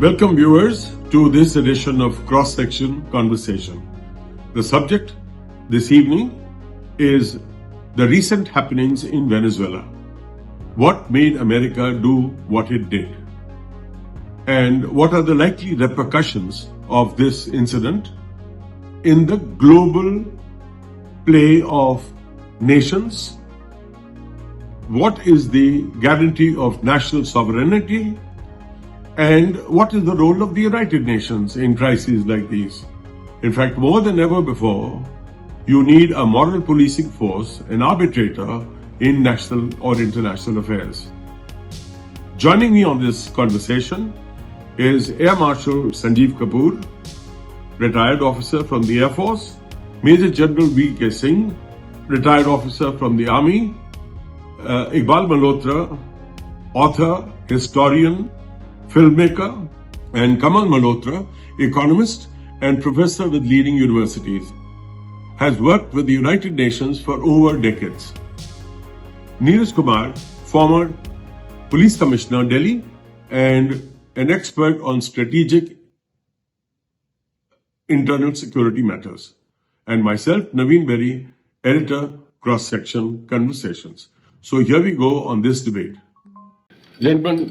Welcome viewers to this edition of Cross Section Conversation. The subject this evening is the recent happenings in Venezuela. What made America do what it did? And what are the likely repercussions of this incident in the global play of nations? What is the guarantee of national sovereignty? And what is the role of the United Nations in crises like these? In fact, more than ever before, you need a moral policing force, an arbitrator in national or international affairs. Joining me on this conversation is Air Marshal Sanjeev Kapoor, retired officer from the Air Force, Major General V.K. Singh, retired officer from the Army, Iqbal Malhotra, author, historian, filmmaker, and Kamal Malhotra, economist and professor with leading universities, has worked with the United Nations for over decades. Neeraj Kumar, former police commissioner, Delhi, and an expert on strategic internal security matters. And myself, Naveen Berry, editor, Cross-Section Conversations. So here we go on this debate. Gentlemen,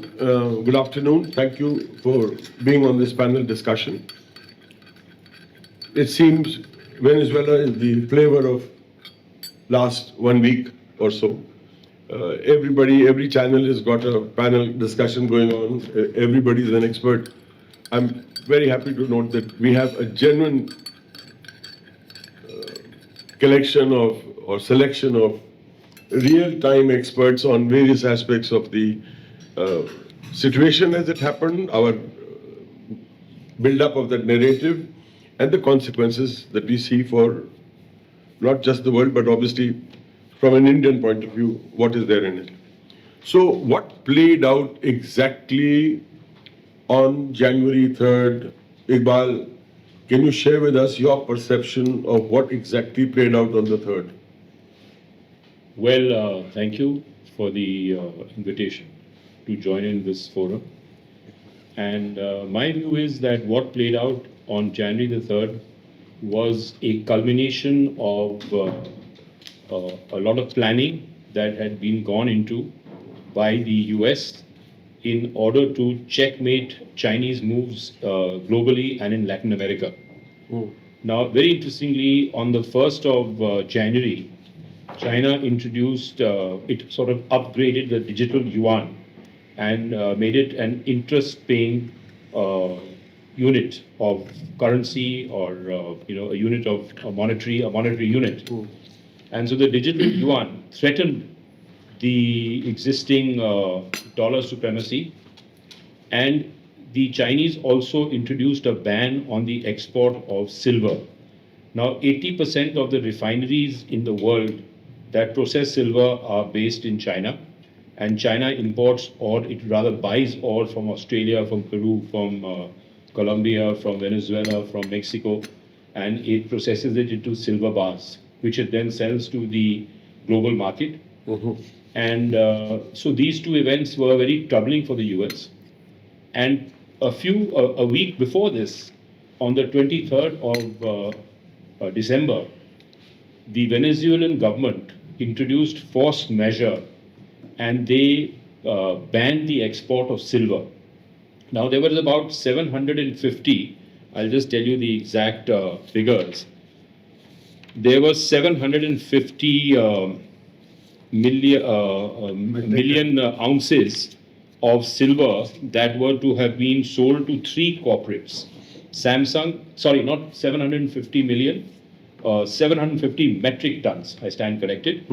good afternoon. Thank you for being on this panel discussion. It seems Venezuela is the flavor of last 1 week or so. Every channel has got a panel discussion going on. Everybody is an expert. I'm very happy to note that we have a genuine collection of or selection of real-time experts on various aspects of the situation as it happened, our build-up of that narrative, and the consequences that we see for not just the world, but obviously from an Indian point of view, what is there in it. So what played out exactly on January 3rd? Iqbal, can you share with us your perception of what exactly played out on the 3rd? Well, thank you for the invitation to join in this forum. And my view is that what played out on January the 3rd was a culmination of a lot of planning that had been gone into by the US in order to checkmate Chinese moves globally and in Latin America. Now, very interestingly, on the 1st of January, China introduced, it sort of upgraded the digital yuan and made it an interest-paying unit of currency, or a unit of a monetary unit. And so the digital yuan threatened the existing dollar supremacy, and the Chinese also introduced a ban on the export of silver. Now, 80% of the refineries in the world that process silver are based in China. And China imports, or it rather buys ore from Australia, from Peru, from Colombia, from Venezuela, from Mexico, and it processes it into silver bars, which it then sells to the global market. And so these two events were very troubling for the US. And a week before this, on the 23rd of December, the Venezuelan government introduced force majeure, and they banned the export of silver. Now, there was about 750, I'll just tell you the exact figures. There was 750 million ounces of silver that were to have been sold to three corporates. Not 750 million, 750 metric tons, I stand corrected.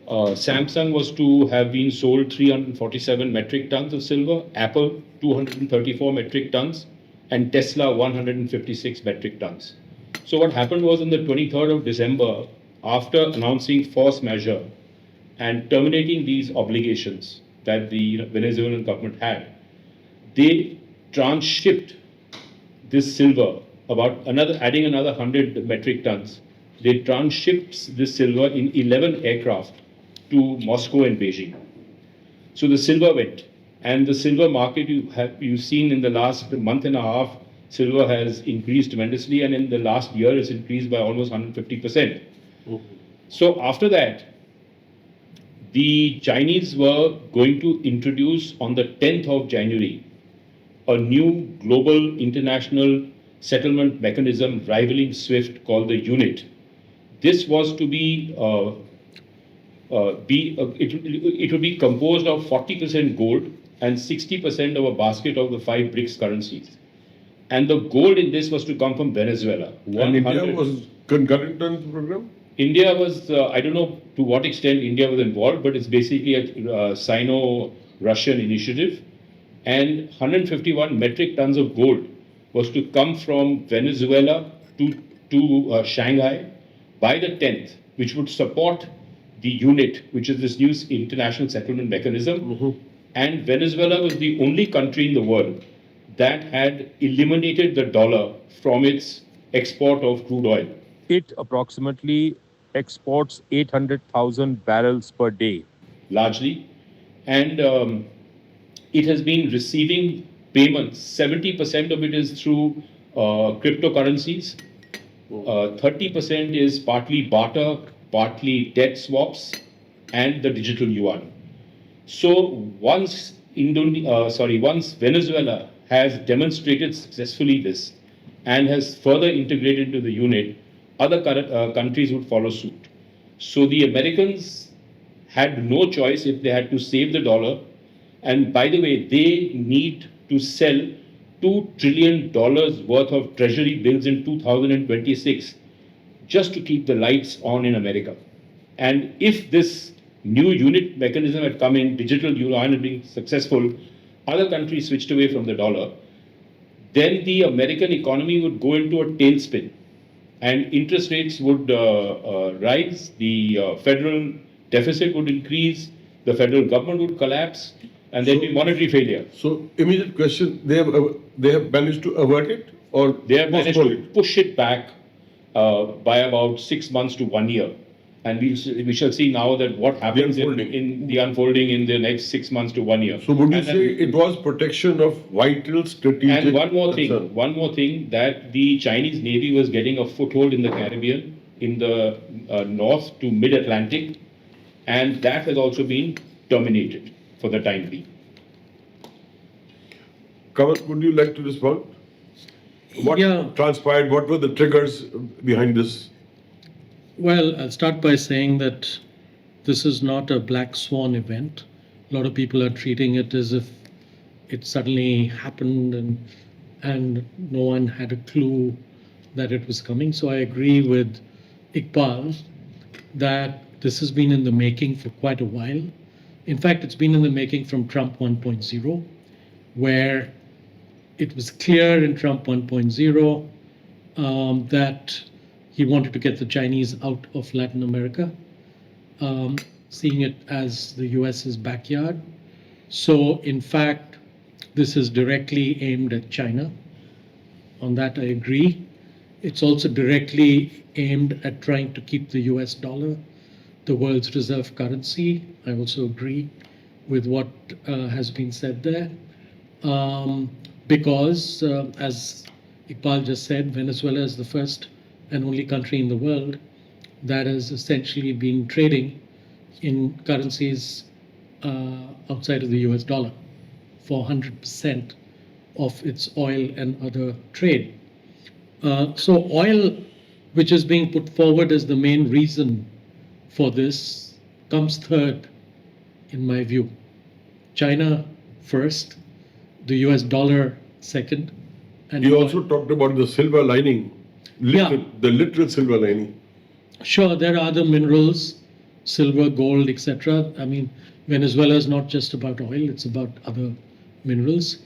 Samsung was to have been sold 347 metric tons of silver, Apple 234 metric tons, and Tesla 156 metric tons. So what happened was, on the 23rd of December, after announcing force majeure and terminating these obligations that the Venezuelan government had, they transshipped this silver, adding another 100 metric tons. They transshipped this silver in 11 aircraft to Moscow and Beijing. So the silver went. And the silver market, you've seen in the last month and a half, silver has increased tremendously, and in the last year, it's increased by almost 150%. So after that, the Chinese were going to introduce on the 10th of January a new global international settlement mechanism rivaling SWIFT called the UNIT. This was to it would be composed of 40% gold and 60% of a basket of the 5 BRICS currencies. And the gold in this was to come from Venezuela. And India was concurrent on the program? India was, I don't know to what extent India was involved, but it's basically a Sino-Russian initiative. And 151 metric tons of gold was to come from Venezuela to Shanghai by the 10th, which would support the UNIT, which is this new international settlement mechanism. And Venezuela was the only country in the world that had eliminated the dollar from its export of crude oil. It approximately exports 800,000 barrels per day. Largely. And it has been receiving payments. 70% of it is through cryptocurrencies. 30% is partly barter, partly debt swaps, and the digital yuan. So once Venezuela has demonstrated successfully this and has further integrated into the unit, other countries would follow suit. So the Americans had no choice if they had to save the dollar. And by the way, they need to sell $2 trillion worth of treasury bills in 2026 just to keep the lights on in America. And if this new unit mechanism had come in, digital yuan had been successful, other countries switched away from the dollar, then the American economy would go into a tailspin and interest rates would rise, the federal deficit would increase, the federal government would collapse, and there'd be monetary failure. So, immediate question: they have managed to avert it, or they have managed to push it back by about 6 months to 1 year, and we shall see now that what happens in the unfolding in the next 6 months to 1 year. So, would you say it was protection of vital strategic? And one more thing, that the Chinese Navy was getting a foothold in the Caribbean, in the north to mid-Atlantic, and that has also been terminated for the time being. Kamal, would you like to respond? What transpired? What were the triggers behind this? Well, I'll start by saying that this is not a black swan event. A lot of people are treating it as if it suddenly happened and no one had a clue that it was coming. So I agree with Iqbal that this has been in the making for quite a while. In fact, it's been in the making from Trump 1.0, where it was clear in Trump 1.0 that he wanted to get the Chinese out of Latin America, seeing it as the US's backyard. So, in fact, this is directly aimed at China. On that, I agree. It's also directly aimed at trying to keep the US dollar the world's reserve currency. I also agree with what has been said there. Because, as Iqbal just said, Venezuela is the first and only country in the world that has essentially been trading in currencies outside of the US dollar for 100% of its oil and other trade. So oil, which is being put forward as the main reason for this, comes third, in my view. China first, the US dollar second. And you also talked about the silver lining, the literal silver lining. Sure, there are other minerals, silver, gold, etc. I mean, Venezuela is not just about oil, it's about other minerals.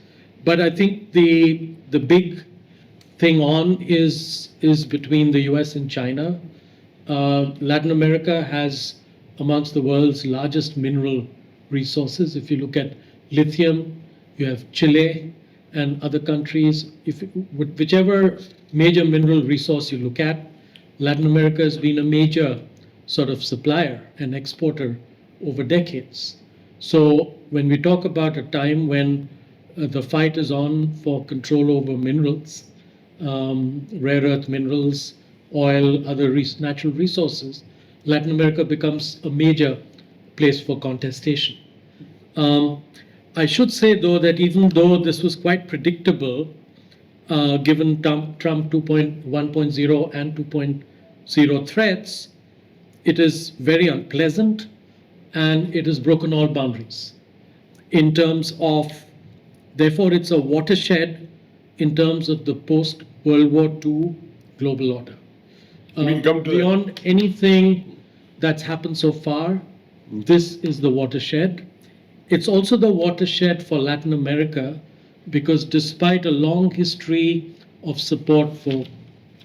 But I think the big thing on is between the US and China. Latin America has amongst the world's largest mineral resources. If you look at lithium, you have Chile and other countries. Whichever major mineral resource you look at, Latin America has been a major sort of supplier and exporter over decades. So when we talk about a time when the fight is on for control over minerals, rare earth minerals, oil, other natural resources, Latin America becomes a major place for contestation. Um, I should say, though, that even though this was quite predictable, given Trump 2.1.0 and 2.0 threats, it is very unpleasant and it has broken all boundaries in terms of, therefore, it's a watershed in terms of the post World War II global order. We'll come to Beyond anything that's happened so far, this is the watershed. It's also the watershed for Latin America because despite a long history of support for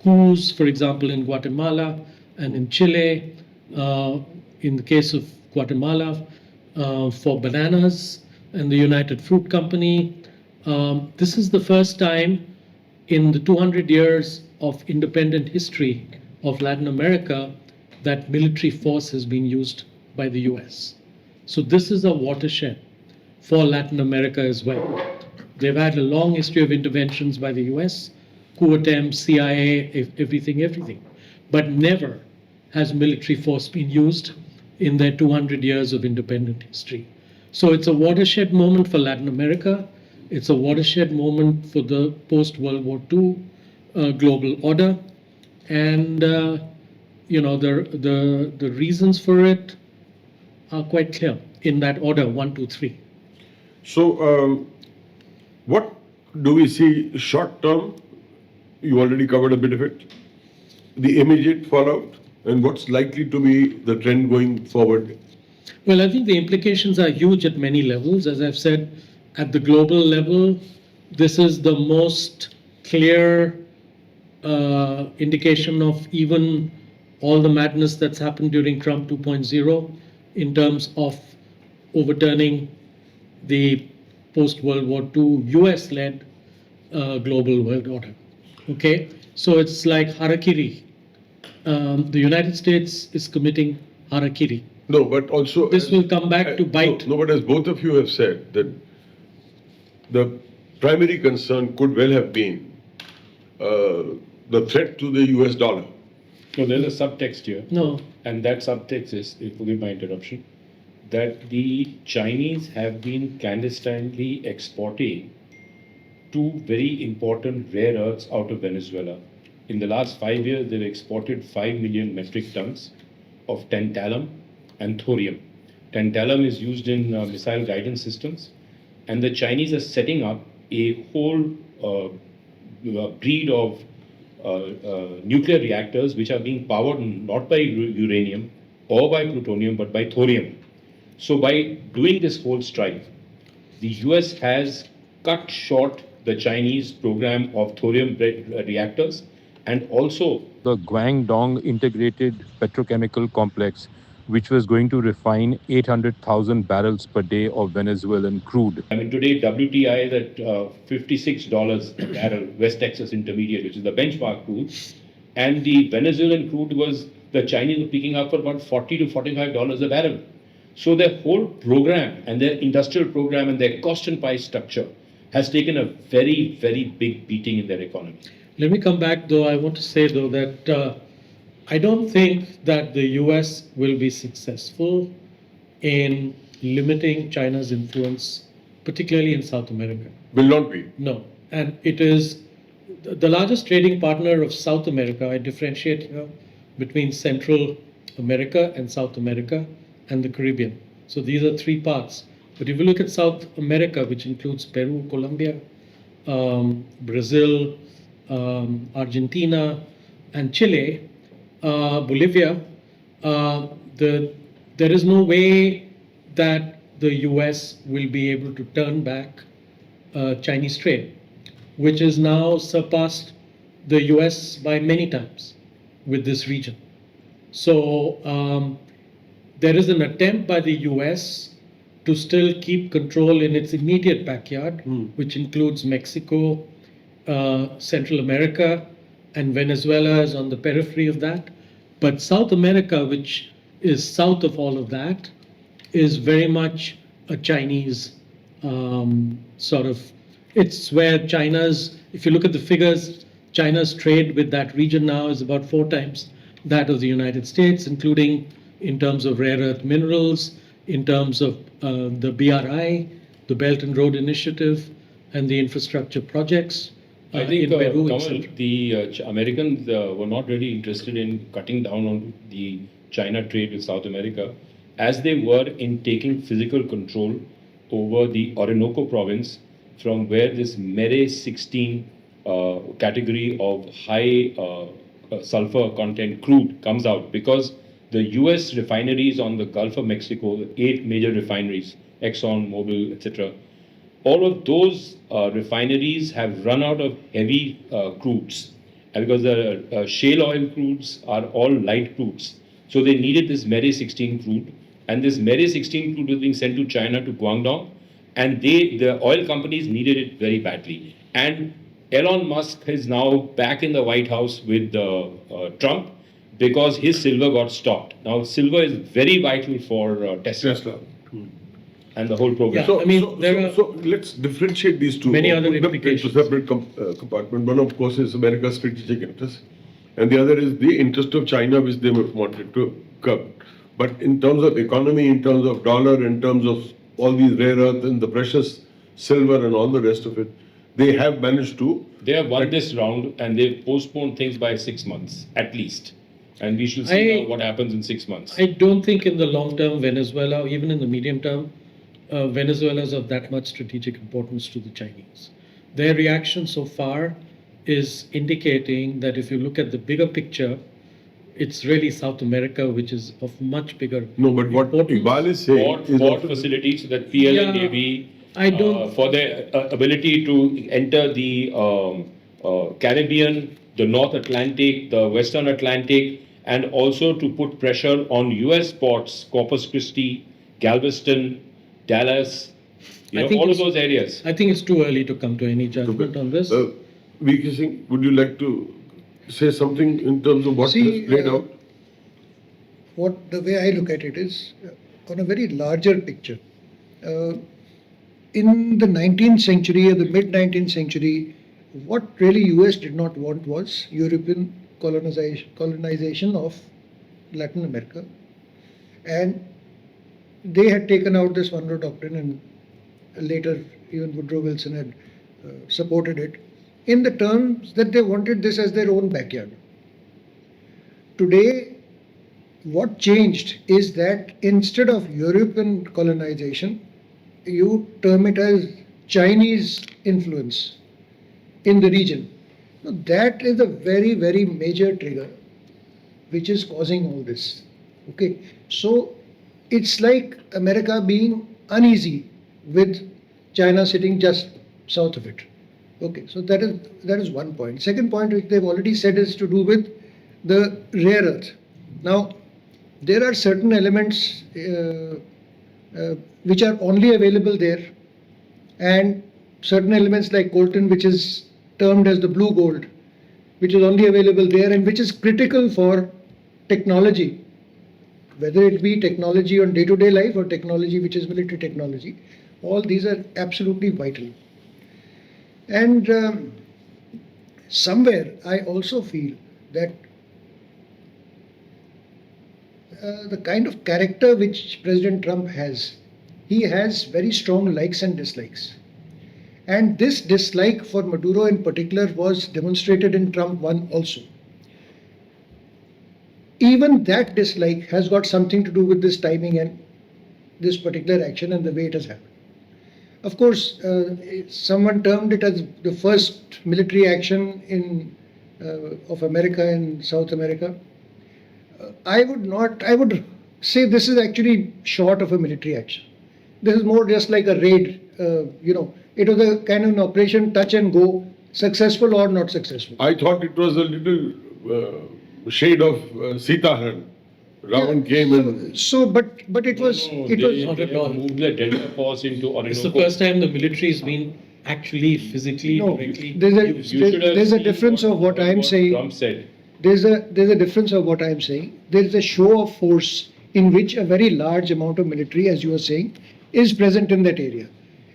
coups, for example, in Guatemala and in Chile, in the case of Guatemala, for bananas and the United Fruit Company, this is the first time in the 200 years of independent history of Latin America that military force has been used by the US. So this is a watershed for Latin America as well. They've had a long history of interventions by the US, coup attempts, CIA, everything. But never has military force been used in their 200 years of independent history. So it's a watershed moment for Latin America. It's a watershed moment for the post-World War II global order. And the reasons for it are quite clear in that order, 1, 2, 3. So, what do we see short term? You already covered a bit of it. The immediate fallout, and what's likely to be the trend going forward? Well, I think the implications are huge at many levels. As I've said, at the global level, this is the most clear indication of even all the madness that's happened during Trump 2.0 in terms of overturning the post-World War II US-led global world order. Okay, so it's like harakiri. The United States is committing harakiri. No, but also This will come back to bite. No, but as both of you have said, that the primary concern could well have been the threat to the US dollar. So there's a subtext here. No. And that subtext is, forgive my interruption, that the Chinese have been clandestinely exporting two very important rare earths out of Venezuela. In the last 5 years, they've exported 5 million metric tons of tantalum and thorium. Tantalum is used in missile guidance systems, and the Chinese are setting up a whole breed of nuclear reactors which are being powered not by uranium or by plutonium but by thorium. So by doing this whole strife, the US has cut short the Chinese program of thorium reactors and also The Guangdong Integrated Petrochemical Complex, which was going to refine 800,000 barrels per day of Venezuelan crude. I mean, today WTI is at $56 a barrel, West Texas Intermediate, which is the benchmark crude. And the Venezuelan crude was, the Chinese were picking up for about $40 to $45 a barrel. So their whole program and their industrial program and their cost and price structure has taken a very, very big beating in their economy. Let me come back, though. I want to say, though, that I don't think that the US will be successful in limiting China's influence, particularly in South America. Will not be. No. And it is the largest trading partner of South America. I differentiate here between Central America and South America and the Caribbean. So these are three parts. But if you look at South America, which includes Peru, Colombia, Brazil, Argentina, and Chile, Bolivia, there is no way that the US will be able to turn back Chinese trade, which has now surpassed the US by many times with this region. So there is an attempt by the US to still keep control in its immediate backyard, which includes Mexico, Central America, and Venezuela is on the periphery of that. But South America, which is south of all of that, is very much a Chinese sort of, it's where China's, if you look at the figures, China's trade with that region now is about 4 times that of the United States, including in terms of rare earth minerals, in terms of the BRI, the Belt and Road Initiative, and the infrastructure projects. I think, in Peru, Kamal, etc. the Americans were not really interested in cutting down on the China trade with South America, as they were in taking physical control over the Orinoco province, from where this Mere 16 category of high sulfur content crude comes out, because the US refineries on the Gulf of Mexico, 8 major refineries, Exxon, Mobil, etc., all of those refineries have run out of heavy crudes. And because the shale oil crudes are all light crudes. So they needed this Mere 16 crude. And this Mere 16 crude was being sent to China, to Guangdong. And the oil companies needed it very badly. And Elon Musk is now back in the White House with Trump, because his silver got stopped. Now, silver is very vital for Tesla. And the whole program. Yeah, I mean, there are so let's differentiate these two. many other Put them implications. into separate compartment. One, of course, is America's strategic interest, and the other is the interest of China, which they wanted to curb. But in terms of economy, in terms of dollar, in terms of all these rare earth and the precious silver and all the rest of it, they have managed to. They have won this round, and they've postponed things by 6 months, at least. And we shall see now what happens in 6 months. I don't think in the long term, Venezuela, or even in the medium term, Venezuela is of that much strategic importance to the Chinese. Their reaction so far is indicating that if you look at the bigger picture, it's really South America which is of much bigger No, but what importance. Iqbal is saying is Port also- facilities, so that PL and Yeah, Navy, I don't- for their ability to enter the Caribbean, the North Atlantic, the Western Atlantic, and also to put pressure on US ports, Corpus Christi, Galveston, Dallas, I think all of it's- those areas. I think it's too early to come to any judgment on this. VK Singh, would you like to say something in terms of what See, has played out? The way I look at it is on a very larger picture. In the 19th century or the mid 19th century, what really US did not want was European colonization of Latin America, and they had taken out this Monroe Doctrine, and later even Woodrow Wilson had supported it in the terms that they wanted this as their own backyard. Today, what changed is that instead of European colonization, you term it as Chinese influence in the region. Now, that is a very, very major trigger which is causing all this. Okay, so it's like America being uneasy with China sitting just south of it. Okay, so that is one point. Second point, which they've already said, is to do with the rare earth. Now, there are certain elements which are only available there, and certain elements like coltan, which is termed as the blue gold, which is only available there and which is critical for technology, whether it be technology on day-to-day life or technology which is military technology. All these are absolutely vital. And somewhere I also feel that the kind of character which President Trump has, he has very strong likes and dislikes. And this dislike for Maduro in particular was demonstrated in Trump 1 also. Even that dislike has got something to do with this timing and this particular action and the way it has happened. Of course, someone termed it as the first military action of America in South America. I would say this is actually short of a military action. This is more just like a raid, It was a kind of an operation touch and go, successful or not successful. I thought it was a little shade of Sitaharan. Ravan came and. But it was. It was. Not at all. Moved the Delta Force into Orinoco. It's the first time the military has been actually physically No, directly. there's a difference of what I'm saying. Trump said. There's a difference of what I'm saying. There is a show of force in which a very large amount of military, as you are saying, is present in that area.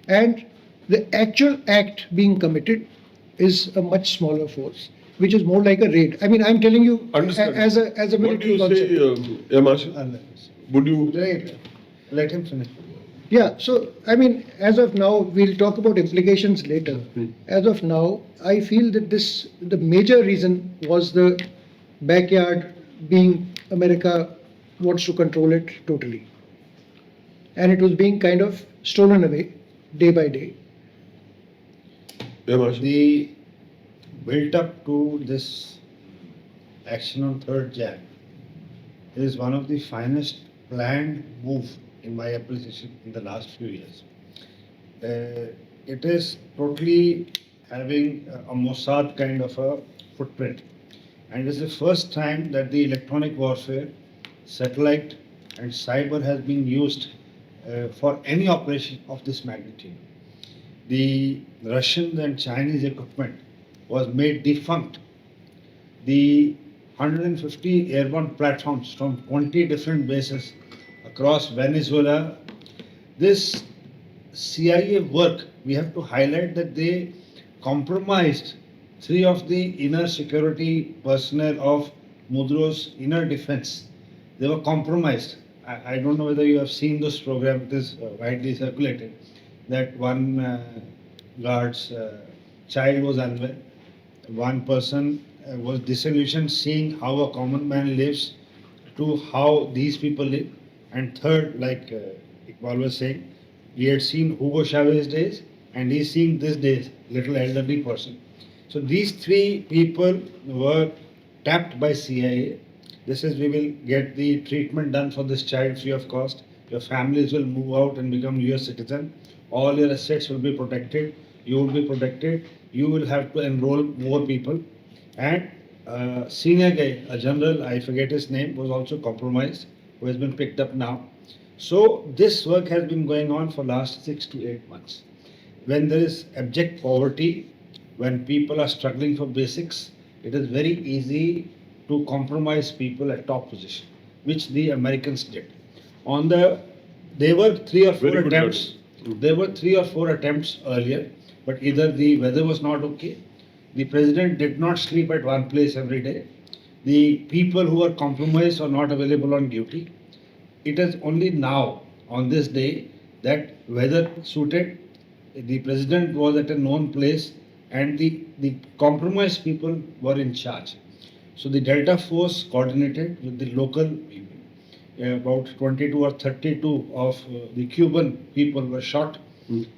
And the actual act being committed is a much smaller force, which is more like a raid. I mean, I'm telling you Understand. as a What do military you concept. say, Marshal? Would you? Right. Let him finish. Yeah, so I mean, as of now, we'll talk about implications later. As of now, I feel that the major reason was the backyard being America wants to control it totally. And it was being kind of stolen away day by day. Yeah, Marshal. The build up to this action on 3rd Jan is one of the finest planned move in my appreciation in the last few years. It is totally having a Mossad kind of a footprint, and it is the first time that the electronic warfare, satellite and cyber has been used for any operation of this magnitude. The Russian and Chinese equipment was made defunct. The 150 airborne platforms from 20 different bases across Venezuela. This CIA work, we have to highlight that they compromised 3 of the inner security personnel of Mudro's inner defense. They were compromised. I don't know whether you have seen this program, it is widely circulated, that one guard's child was unwell. One person was disillusioned seeing how a common man lives to how these people live. And third, like Iqbal was saying, we had seen Hugo Chavez days and he's seeing this days, little elderly person. So these 3 people were tapped by CIA. This is, we will get the treatment done for this child free of cost. Your families will move out and become US citizen. All your assets will be protected. You will be protected. You will have to enroll more people. And senior guy, a general, I forget his name, was also compromised, who has been picked up now. So this work has been going on for last 6 to 8 months. When there is abject poverty, when people are struggling for basics, it is very easy to compromise people at top position, which the Americans did. There were 3 or 4 Very good attempts. There were 3 or 4 attempts earlier, but either the weather was not okay, the president did not sleep at one place every day, the people who were compromised are not available on duty. It is only now, on this day, that weather suited, the president was at a known place, and the compromised people were in charge. So the Delta Force coordinated with the local people. About 22 or 32 of the Cuban people were shot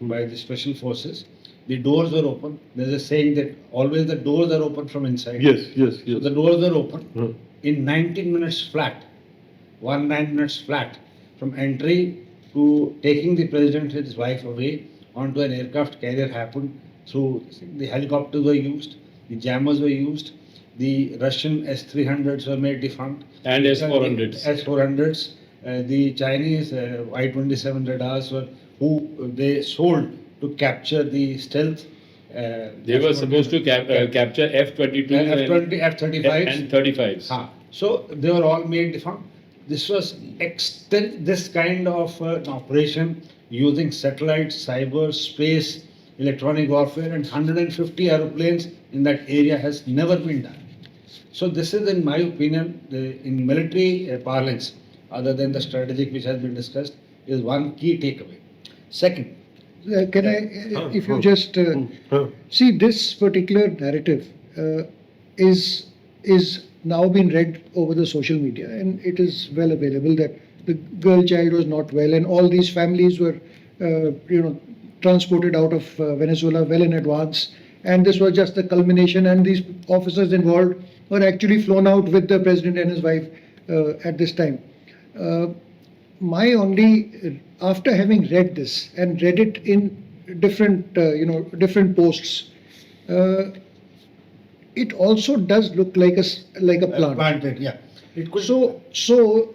by the special forces. The doors were open. There's a saying that always the doors are open from inside. Yes. So the doors are open. In 19 minutes flat, 19 minutes flat, from entry to taking the president and his wife away onto an aircraft carrier happened through the helicopters were used, the jammers were used, the Russian S-300s were made defunct. And S-400s. S-400s, the Chinese Y-27 radars were who they sold to capture the stealth. They were supposed to capture F-22 F-35s and 35s. So they were all made defunct. This was this kind of an operation using satellite, cyber, space, electronic warfare, and 150 aeroplanes in that area has never been done. So this is, in my opinion, in military parlance, other than the strategic which has been discussed, is one key takeaway. Second, Can I, if you just see this particular narrative is now been read over the social media, and it is well available that the girl child was not well, and all these families were, transported out of Venezuela well in advance, and this was just the culmination, and these officers involved were actually flown out with the president and his wife at this time. My only, after having read this and read it in different, different posts, it also does look like a plant. planted, yeah. It could So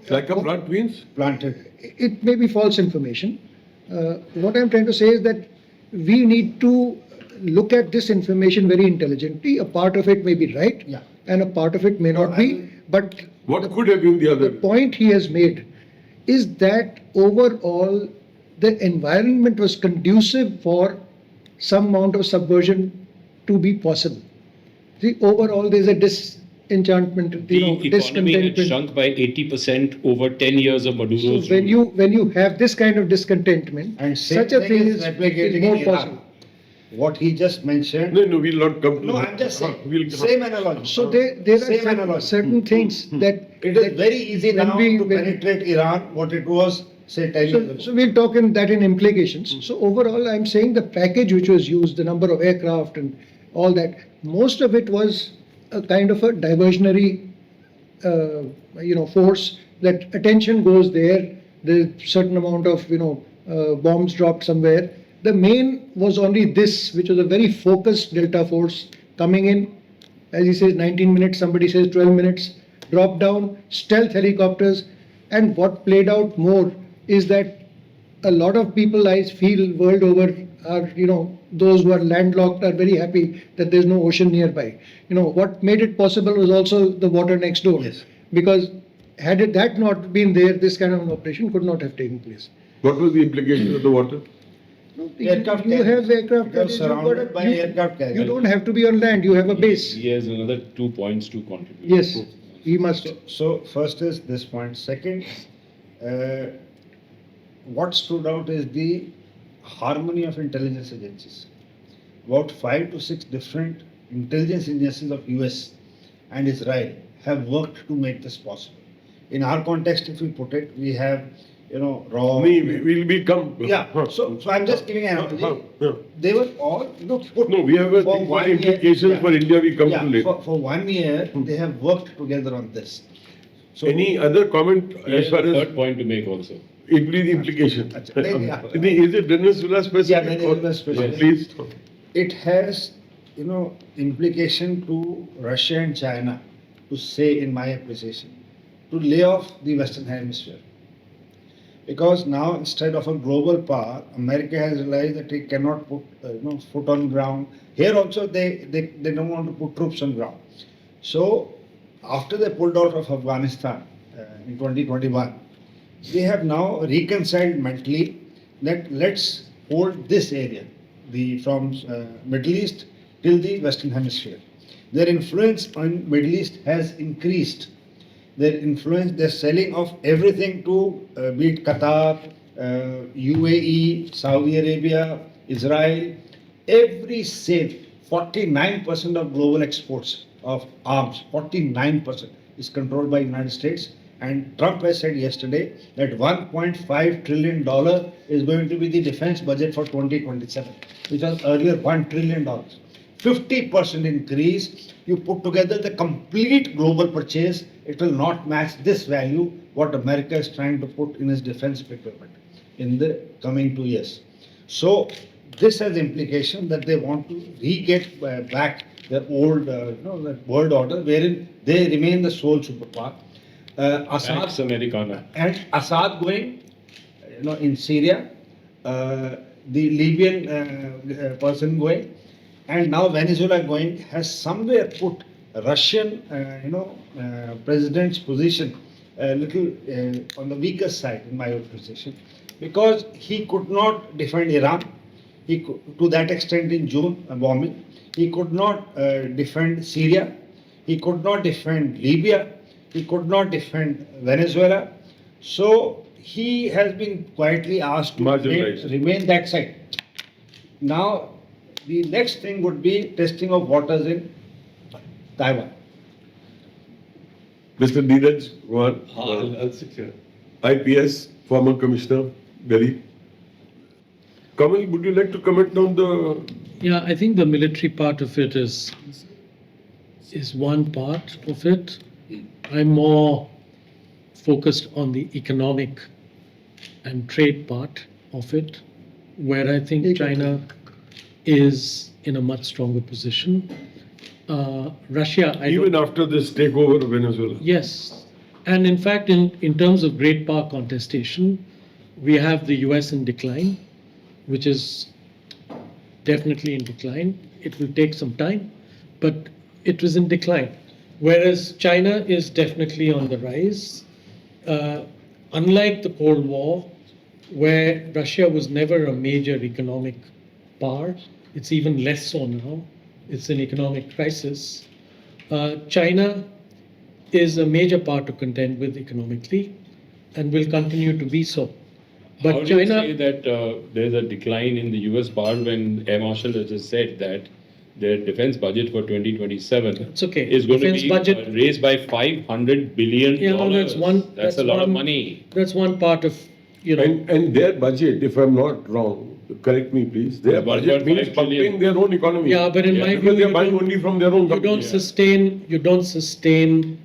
Like a plant means? planted. it may be false information. What I'm trying to say is that we need to look at this information very intelligently. A part of it may be right, Yeah. and a part of it may not be. But What could have been the the other? point he has made is that overall the environment was conducive for some amount of subversion to be possible. See, overall, there's a disenchantment, The economy had discontentment. shrunk by 80% over 10 years of Maduro's So rule. when you have this kind of discontentment, And same such a thing thing is is replicating more in Iran. possible. What he just mentioned. No, we'll not come to No, that. I'm just saying, We'll- same analogy. So there Same are analogy. certain things that. It is very easy when now we- to when- penetrate Iran, what it was, say, 10 years So, ago. so we'll talk in that in implications. So overall, I'm saying the package which was used, the number of aircraft and all that, most of it was a kind of a diversionary, force, that attention goes there. There's certain amount of, bombs dropped somewhere. The main was only this, which was a very focused Delta force coming in, as he says, 19 minutes, somebody says 12 minutes, drop down, stealth helicopters. And what played out more is that a lot of people, I feel, world over are, those who are landlocked are very happy that there's no ocean nearby. What made it possible was also the water next door. Yes. Because had that not been there, this kind of an operation could not have taken place. What was the implication of the water? Aircraft You have carriers. aircraft It was carriers, surrounded by aircraft carriers. You don't have to be on land, you have a base. He has another 2 points to contribute. Yes, he must. So first is this point. Second, what stood out is the harmony of intelligence agencies. About 5 to 6 different intelligence agencies of US and Israel have worked to make this possible. In our context, if we put it, we have, raw. We'll become. Yeah. So I'm just giving an analogy. They were all, put. No, we have a for thing for 1 year. implications Yeah. for India. We come Yeah, to later. for 1 year, they have worked together on this. So Any other comment He as has far a as third point to make also. it will be the implication? Yeah. Is it Venezuela specific? Yeah, Venezuela specific. Please. it has, implication to Russia and China, to say, in my appreciation, to lay off the Western Hemisphere. Because now, instead of a global power, America has realized that it cannot put, foot on ground. Here also, they don't want to put troops on ground. So, after they pulled out of Afghanistan in 2021, they have now reconciled mentally that let's hold this area, from Middle East till the Western Hemisphere. Their influence on Middle East has increased. Their influence, their selling of everything to be it Qatar, UAE, Saudi Arabia, Israel, every sale, 49% of global exports of arms, 49% is controlled by United States. And Trump has said yesterday that $1.5 trillion is going to be the defense budget for 2027, which was earlier $1 trillion. 50% increase. You put together the complete global purchase, it will not match this value what America is trying to put in its defense equipment in the coming 2 years. So this has implication that they want to re-get back their old, that world order wherein they remain the sole superpower. Assad Pax Americana. and Assad going, in Syria, the Libyan person going, and now Venezuela going, has somewhere put Russian, president's position a little on the weaker side, in my appreciation, because he could not defend Iran. He could, to that extent in June, bombing. He could not defend Syria. He could not defend Libya. He could not defend Venezuela. So he has been quietly asked to remain that side. Now, the next thing would be testing of waters in Taiwan. Mr. Neeraj Kumar, IPS, former commissioner, Delhi. Kamal, would you like to comment on the? Yeah, I think the military part of it is one part of it. I'm more focused on the economic and trade part of it, where I think China is in a much stronger position. Russia, Even after this takeover of Venezuela. yes. And in fact, in terms of great power contestation, we have the US in decline, which is definitely in decline. It will take some time, but it was in decline. Whereas China is definitely on the rise. Unlike the Cold War, where Russia was never a major economic power. It's even less so now. It's an economic crisis. China is a major power to contend with economically and will continue to be so. But How do you China, say that there's a decline in the US power when Air Marshal has just said that their defense budget for 2027 it's okay. is going Defense to be budget, raised by $500 billion? yeah, well, That's a lot of money. That's one part of, And their budget, if I'm not wrong, correct me please, their About budget means 1.5 pumping trillion. their own economy. Yeah, but in my Because view, they're you buying don't- only from their own you company. don't sustain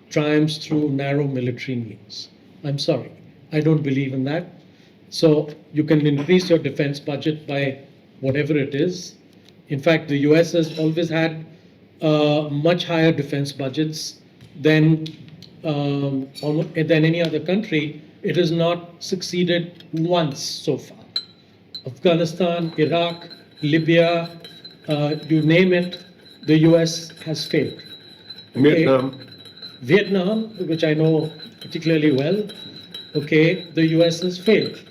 triumphs through narrow military means. I'm sorry, I don't believe in that. So you can increase your defense budget by whatever it is. In fact, the US has always had much higher defense budgets than than any other country. It has not succeeded once so far. Afghanistan, Iraq, Libya, you name it, the US has failed. Okay? Vietnam, which I know particularly well, okay, the US has failed.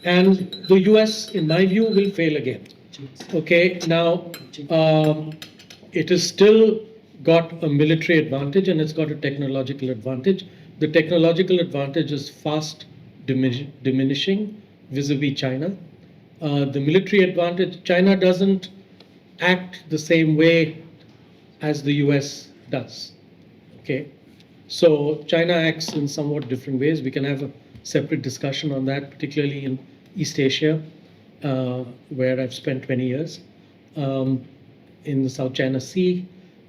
And the US, in my view, will fail again. Okay, now, it has still got a military advantage and it's got a technological advantage. The technological advantage is fast diminishing vis-a-vis China. The military advantage, China doesn't act the same way as the US does. Okay, so China acts in somewhat different ways. We can have a separate discussion on that, particularly in East Asia, where I've spent 20 years, in the South China Sea,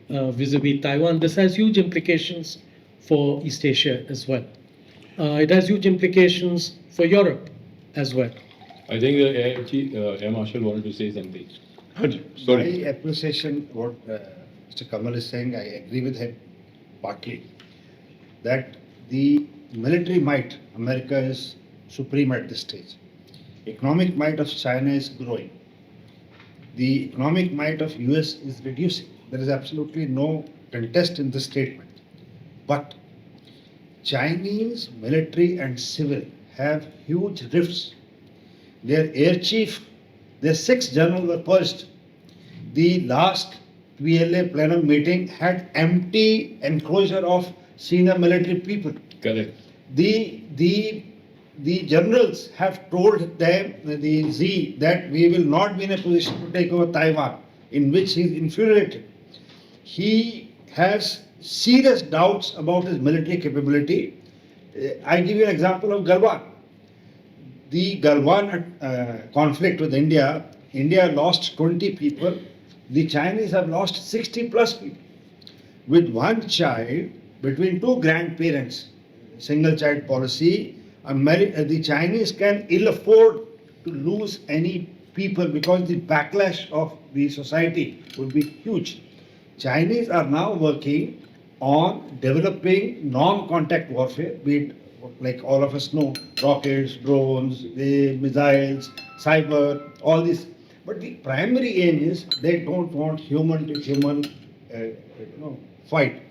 vis-a-vis Taiwan. This has huge implications for East Asia as well. It has huge implications for Europe as well. I think the Air Marshal wanted to say something. Sorry. My appreciation, what Mr. Kamal is saying, I agree with him partly. That the military might, America is supreme at this stage. Economic might of China is growing. The economic might of US is reducing. There is absolutely no contest in this statement. But Chinese military and civil have huge rifts. Their air chief, their 6 generals were purged. The last PLA plenum meeting had empty enclosure of senior military people. Correct. The generals have told them, the Z, that we will not be in a position to take over Taiwan, in which he is infuriated. He has serious doubts about his military capability. I give you an example of Galwan. The Galwan conflict with India, India lost 20 people. The Chinese have lost 60 plus people. With one child, between 2 grandparents, single child policy, the Chinese can ill afford to lose any people because the backlash of the society would be huge. Chinese are now working on developing non-contact warfare, be it, like all of us know, rockets, drones, the missiles, cyber, all this. But the primary aim is they don't want human to human fight.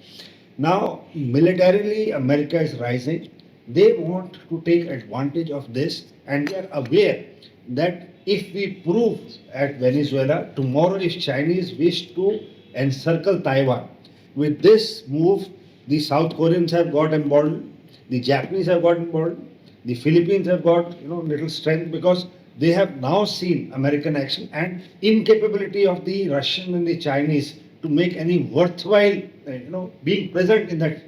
Now, militarily, America is rising. They want to take advantage of this, and they are aware that if we prove at Venezuela, tomorrow if Chinese wish to encircle Taiwan, with this move, the South Koreans have got emboldened, the Japanese have got emboldened, the Philippines have got little strength because they have now seen American action and incapability of the Russian and the Chinese to make any worthwhile, being present in that.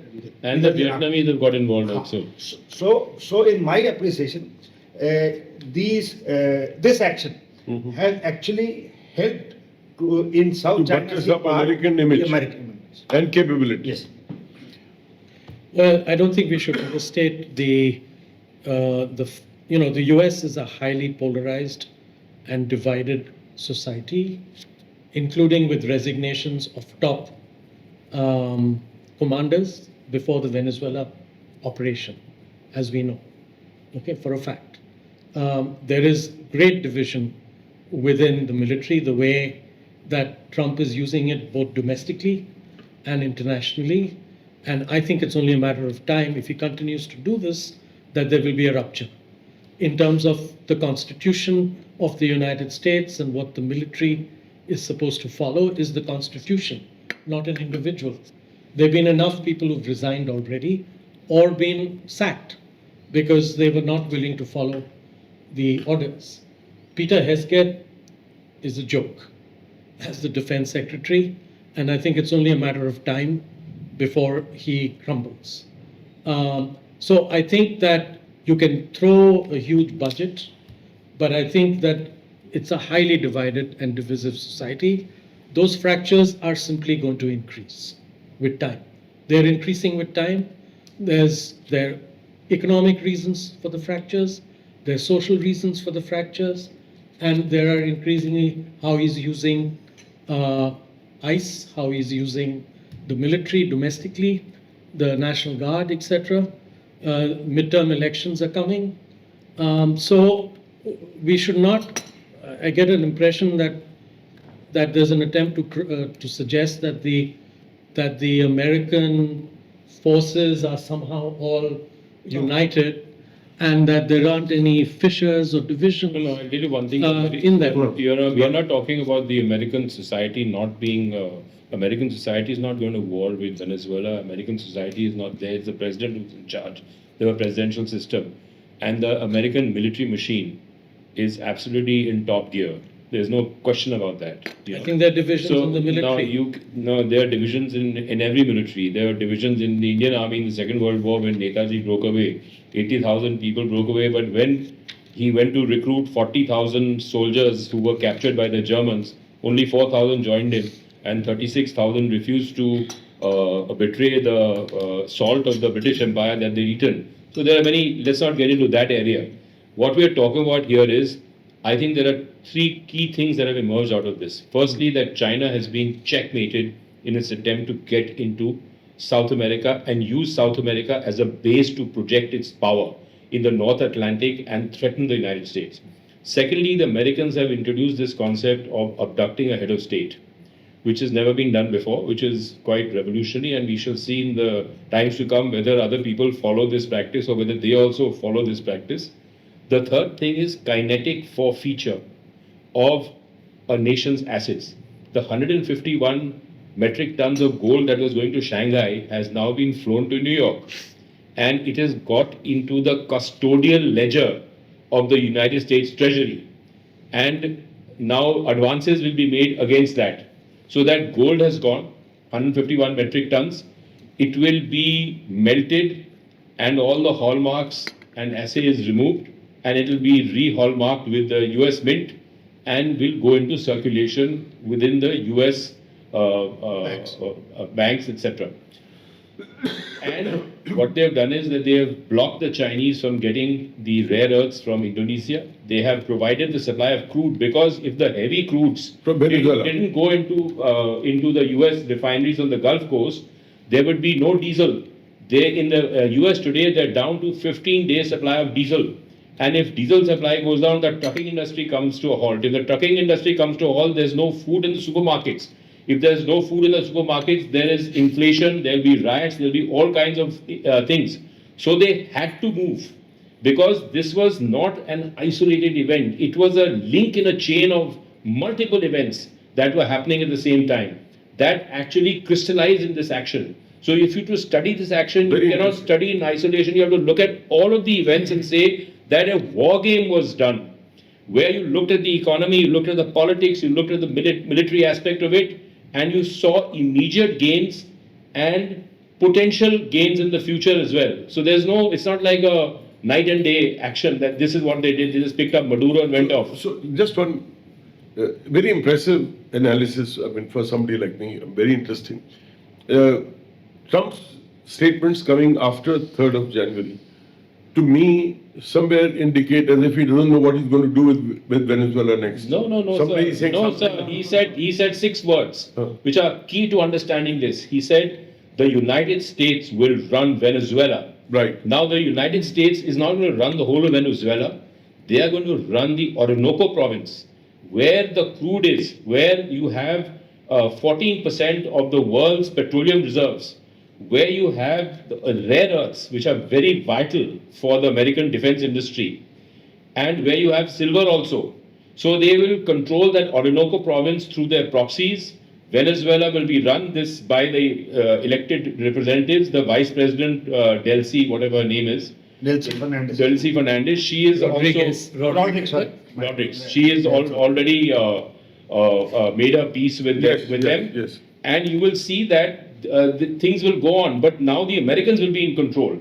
And the Vietnamese have got involved also. So in my appreciation, this action has actually helped in South China buttress up American image. And capability. Yes. Well, I don't think we should overstate the US is a highly polarized and divided society, including with resignations of top commanders before the Venezuela operation, as we know, okay, for a fact. There is great division within the military, the way that Trump is using it both domestically and internationally. And I think it's only a matter of time, if he continues to do this, that there will be a rupture. in terms of the Constitution of the United States and what the military is supposed to follow is the Constitution, not an individual. There have been enough people who've resigned already or been sacked because they were not willing to follow the orders. Peter Hesketh is a joke as the defense secretary, and I think it's only a matter of time before he crumbles. So I think that you can throw a huge budget, but I think that it's a highly divided and divisive society. Those fractures are simply going to increase with time. They're increasing with time. There are economic reasons for the fractures, there are social reasons for the fractures, and there are increasingly how he's using ICE, how he's using the military domestically, the National Guard, etc. Midterm elections are coming. So we should not, I get an impression that there's an attempt to suggest that the American forces are somehow all united and that there aren't any fissures or divisions No, I'll tell you one thing. in them. We are not talking about the American society not being. American society is not going to war with Venezuela. American society is not there. It's the president who's in charge. They have a presidential system. And the American military machine is absolutely in top gear. There's no question about that. I think there are divisions in the military. There are divisions in every military. There are divisions in the Indian Army in the Second World War when Netaji broke away. 80,000 people broke away. But when he went to recruit 40,000 soldiers who were captured by the Germans, only 4,000 joined him, and 36,000 refused to betray the salt of the British Empire that they'd eaten. So there are many. Let's not get into that area. What we are talking about here is, I think there are three key things that have emerged out of this. Firstly, that China has been checkmated in its attempt to get into South America and use South America as a base to project its power in the North Atlantic and threaten the United States. Secondly, the Americans have introduced this concept of abducting a head of state, which has never been done before, which is quite revolutionary, and we shall see in the times to come whether other people follow this practice or whether they also follow this practice. The third thing is kinetic forfeiture of a nation's assets. The 151 metric tons of gold that was going to Shanghai has now been flown to New York, and it has got into the custodial ledger of the United States Treasury. And now advances will be made against that. So that gold has gone, 151 metric tons. It will be melted and all the hallmarks and assays removed, and it will be re-hallmarked with the US Mint and will go into circulation within the US banks, etc. And what they have done is that they have blocked the Chinese from getting the rare earths from Indonesia. They have provided the supply of crude, because if the heavy crudes From Venezuela. didn't go into the US refineries on the Gulf Coast, there would be no diesel. In the US today, they're down to 15-day supply of diesel. And if diesel supply goes down, the trucking industry comes to a halt. If the trucking industry comes to a halt, there's no food in the supermarkets. If there's no food in the supermarkets, there is inflation, there'll be riots, there'll be all kinds of things. So they had to move, because this was not an isolated event. It was a link in a chain of multiple events that were happening at the same time that actually crystallized in this action. So if you to study this action, you cannot study in isolation. You have to look at all of the events and say that a war game was done, where you looked at the economy, you looked at the politics, you looked at the military aspect of it, and you saw immediate gains and potential gains in the future as well. So it's not like a night and day action that this is what they did. They just picked up Maduro and went off. So just one very impressive analysis, I mean, for somebody like me, very interesting. Trump's statements coming after 3rd of January, to me, somewhere indicate as if he doesn't know what he's going to do with Venezuela next. No, Somebody sir. No, sir. He said 6 words, which are key to understanding this. He said the United States will run Venezuela. Right. Now the United States is not going to run the whole of Venezuela. They are going to run the Orinoco province, where the crude is, where you have 14% of the world's petroleum reserves, where you have the rare earths, which are very vital for the American defense industry. and where you have silver also. So they will control that Orinoco province through their proxies. Venezuela will be run this by the elected representatives, the vice president Delcy, whatever her name is. Delcy Fernandez. Delcy Fernandez. She is Rodriguez, sorry. Rodriguez. She is already made a peace with them. Yes. And you will see that the things will go on. But now the Americans will be in control.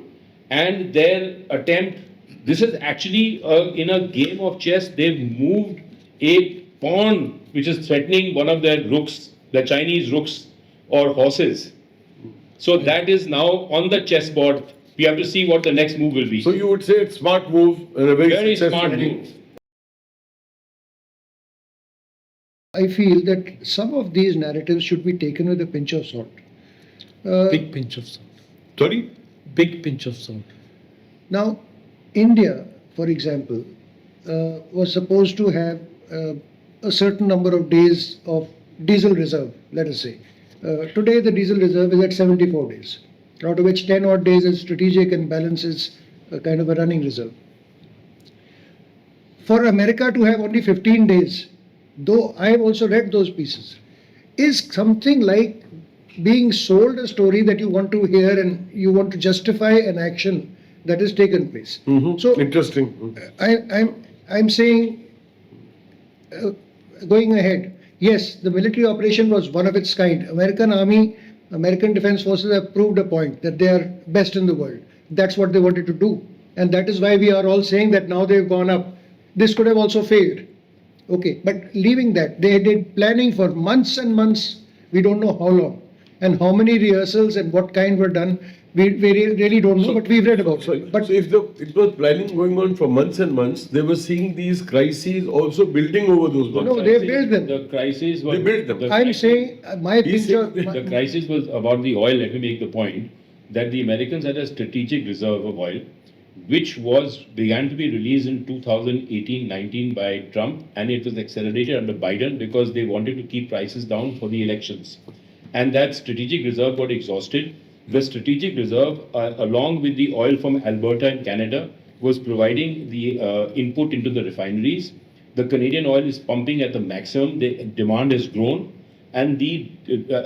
And their attempt, this is actually in a game of chess, they've moved a pawn which is threatening one of their rooks, the Chinese rooks or horses. So that is now on the chessboard. We have to see what the next move will be. So you would say it's smart move and a very successful smart move. move. I feel that some of these narratives should be taken with a pinch of salt. Big pinch of salt. Sorry? Big pinch of salt. Now, India, for example, was supposed to have a certain number of days of diesel reserve, let us say. Today, the diesel reserve is at 74 days, out of which 10 odd days is strategic and balances a kind of a running reserve. For America to have only 15 days, though I have also read those pieces, is something like being sold a story that you want to hear and you want to justify an action that has taken place. So Interesting. I'm saying, going ahead, yes, the military operation was one of its kind. American Army, American Defense Forces have proved a point that they are best in the world. That's what they wanted to do. And that is why we are all saying that now they've gone up. This could have also failed. Okay, but leaving that, they did planning for months and months, we don't know how long, and how many rehearsals and what kind were done, we really don't know, but we've read about it. But so if it was planning going on for months and months, they were seeing these crises also building over those months. No, they built them. The crisis was. They built them. I'm saying, my He's picture, saying The crisis was about the oil. Let me make the point that the Americans had a strategic reserve of oil, which began to be released in 2018-19 by Trump, and it was accelerated under Biden because they wanted to keep prices down for the elections. And that strategic reserve got exhausted. The strategic reserve, along with the oil from Alberta and Canada, was providing the input into the refineries. The Canadian oil is pumping at the maximum. The demand has grown, and the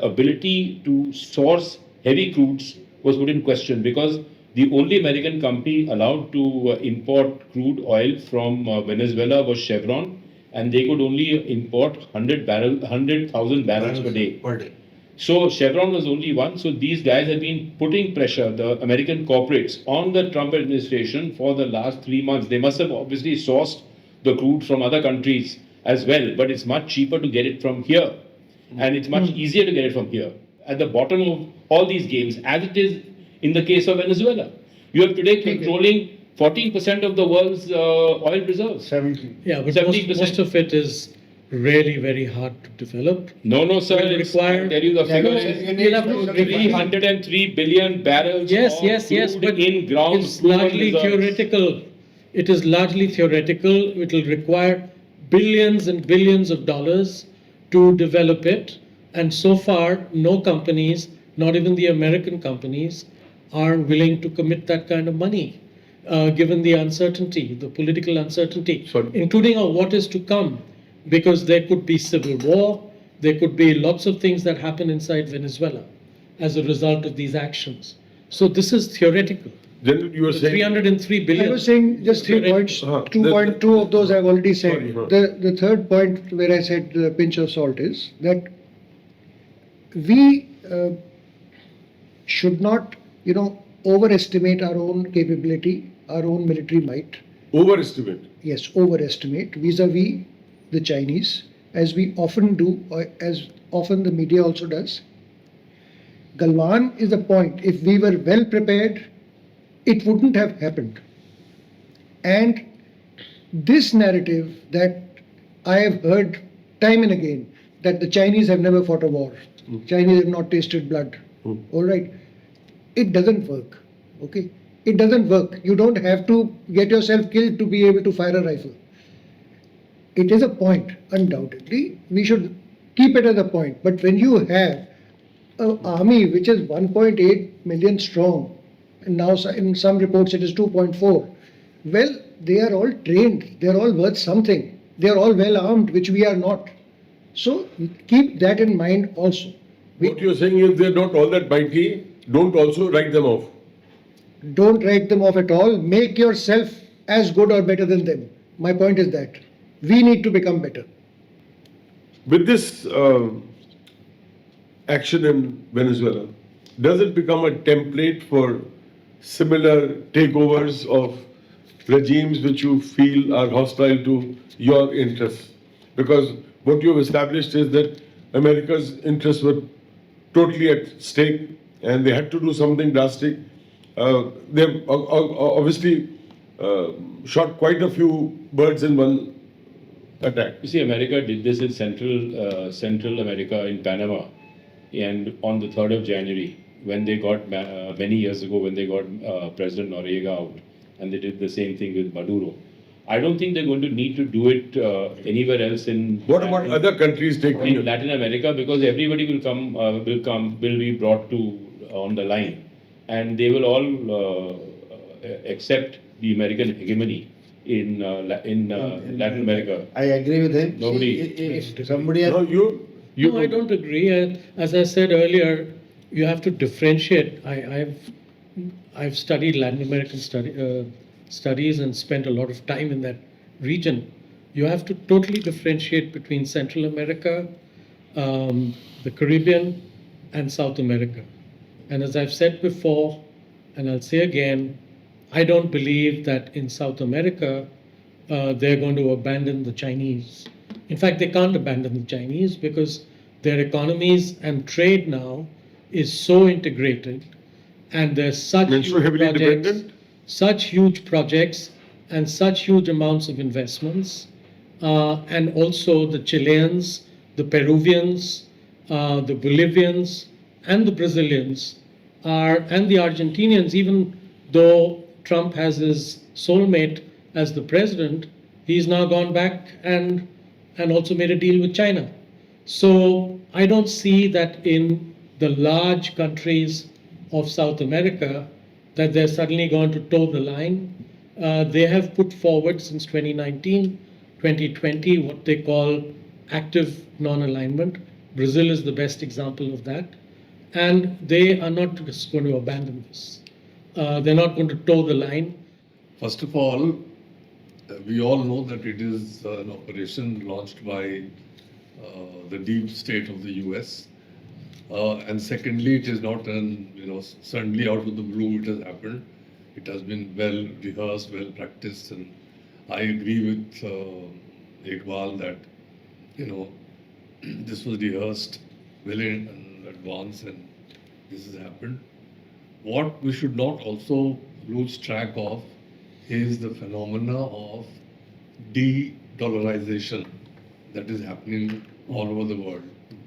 ability to source heavy crudes was put in question because the only American company allowed to import crude oil from Venezuela was Chevron, and they could only import 100,000 barrels per day. So Chevron was only one. So these guys have been putting pressure, the American corporates, on the Trump administration for the last 3 months. They must have obviously sourced the crude from other countries as well, but it's much cheaper to get it from here, and it's much easier to get it from here. At the bottom of all these games, as it is in the case of Venezuela, you are today controlling 14% of the world's oil reserves. 17. Yeah, but 70%. most of it is really very hard to develop. No, sir. Will require- I'll tell you the figure no, is you need have to 303 billion barrels Yes, of yes, crude but in ground it's proven largely reserves. theoretical. It is largely theoretical. It will require billions and billions of dollars to develop it. And so far, no companies, not even the American companies, are willing to commit that kind of money, given the uncertainty, the political uncertainty, Sorry. including of what is to come, because there could be civil war, there could be lots of things that happen inside Venezuela as a result of these actions. So this is theoretical. Then you were The saying 303 billion. I was saying just 3 points, Uh-huh. 2.2 of those I've already said. Sorry, huh. The third point where I said the pinch of salt is that we should not, overestimate our own capability, our own military might. overestimate. Yes, overestimate vis-a-vis the Chinese, as we often do, or as often the media also does. Galwan is the point. If we were well prepared, it wouldn't have happened. And this narrative that I have heard time and again, that the Chinese have never fought a war, Chinese have not tasted blood, all right, it doesn't work, okay? It doesn't work. You don't have to get yourself killed to be able to fire a rifle. It is a point, undoubtedly. We should keep it as a point. But when you have an army which is 1.8 million strong, and now in some reports it is 2.4, Well, they are all trained, they are all worth something, they are all well armed, which we are not. So keep that in mind also. What you're saying is they're not all that mighty. Don't also write them off. Don't write them off at all. Make yourself as good or better than them. My point is that we need to become better. With this action in Venezuela, does it become a template for similar takeovers of regimes which you feel are hostile to your interests? Because what you have established is that America's interests were totally at stake and they had to do something drastic. They've obviously shot quite a few birds in one attack. You see, America did this in Central America in Panama, and on the 3rd of January, when they got many years ago, when they got President Noriega out, and they did the same thing with Maduro. I don't think they're going to need to do it anywhere else in. What about other countries taking in it? Latin America, because everybody will be brought to on the line, and they will all accept the American hegemony in Latin America. I agree with him. Nobody- If somebody No, has, No, I don't agree. As I said earlier, you have to differentiate. I've studied Latin American studies and spent a lot of time in that region. You have to totally differentiate between Central America, the Caribbean, and South America. And as I've said before, and I'll say again, I don't believe that in South America they're going to abandon the Chinese. In fact, they can't abandon the Chinese because their economies and trade now is so integrated, and there's such And so heavily dependent? such huge projects and such huge amounts of investments, and also the Chileans, the Peruvians, the Bolivians, and the Brazilians and the Argentinians, even though Trump has his soulmate as the president, he's now gone back and also made a deal with China. So I don't see that in the large countries of South America that they're suddenly going to toe the line. They have put forward since 2019, 2020, what they call active non-alignment. Brazil is the best example of that. And they are not just going to abandon this. They're not going to toe the line. First of all, we all know that it is an operation launched by the deep state of the US. And secondly, it is not suddenly out of the blue it has happened. It has been well rehearsed, well practiced, and I agree with Iqbal that, this was rehearsed well in advance and this has happened. What we should not also lose track of is the phenomena of de-dollarization that is happening all over the world.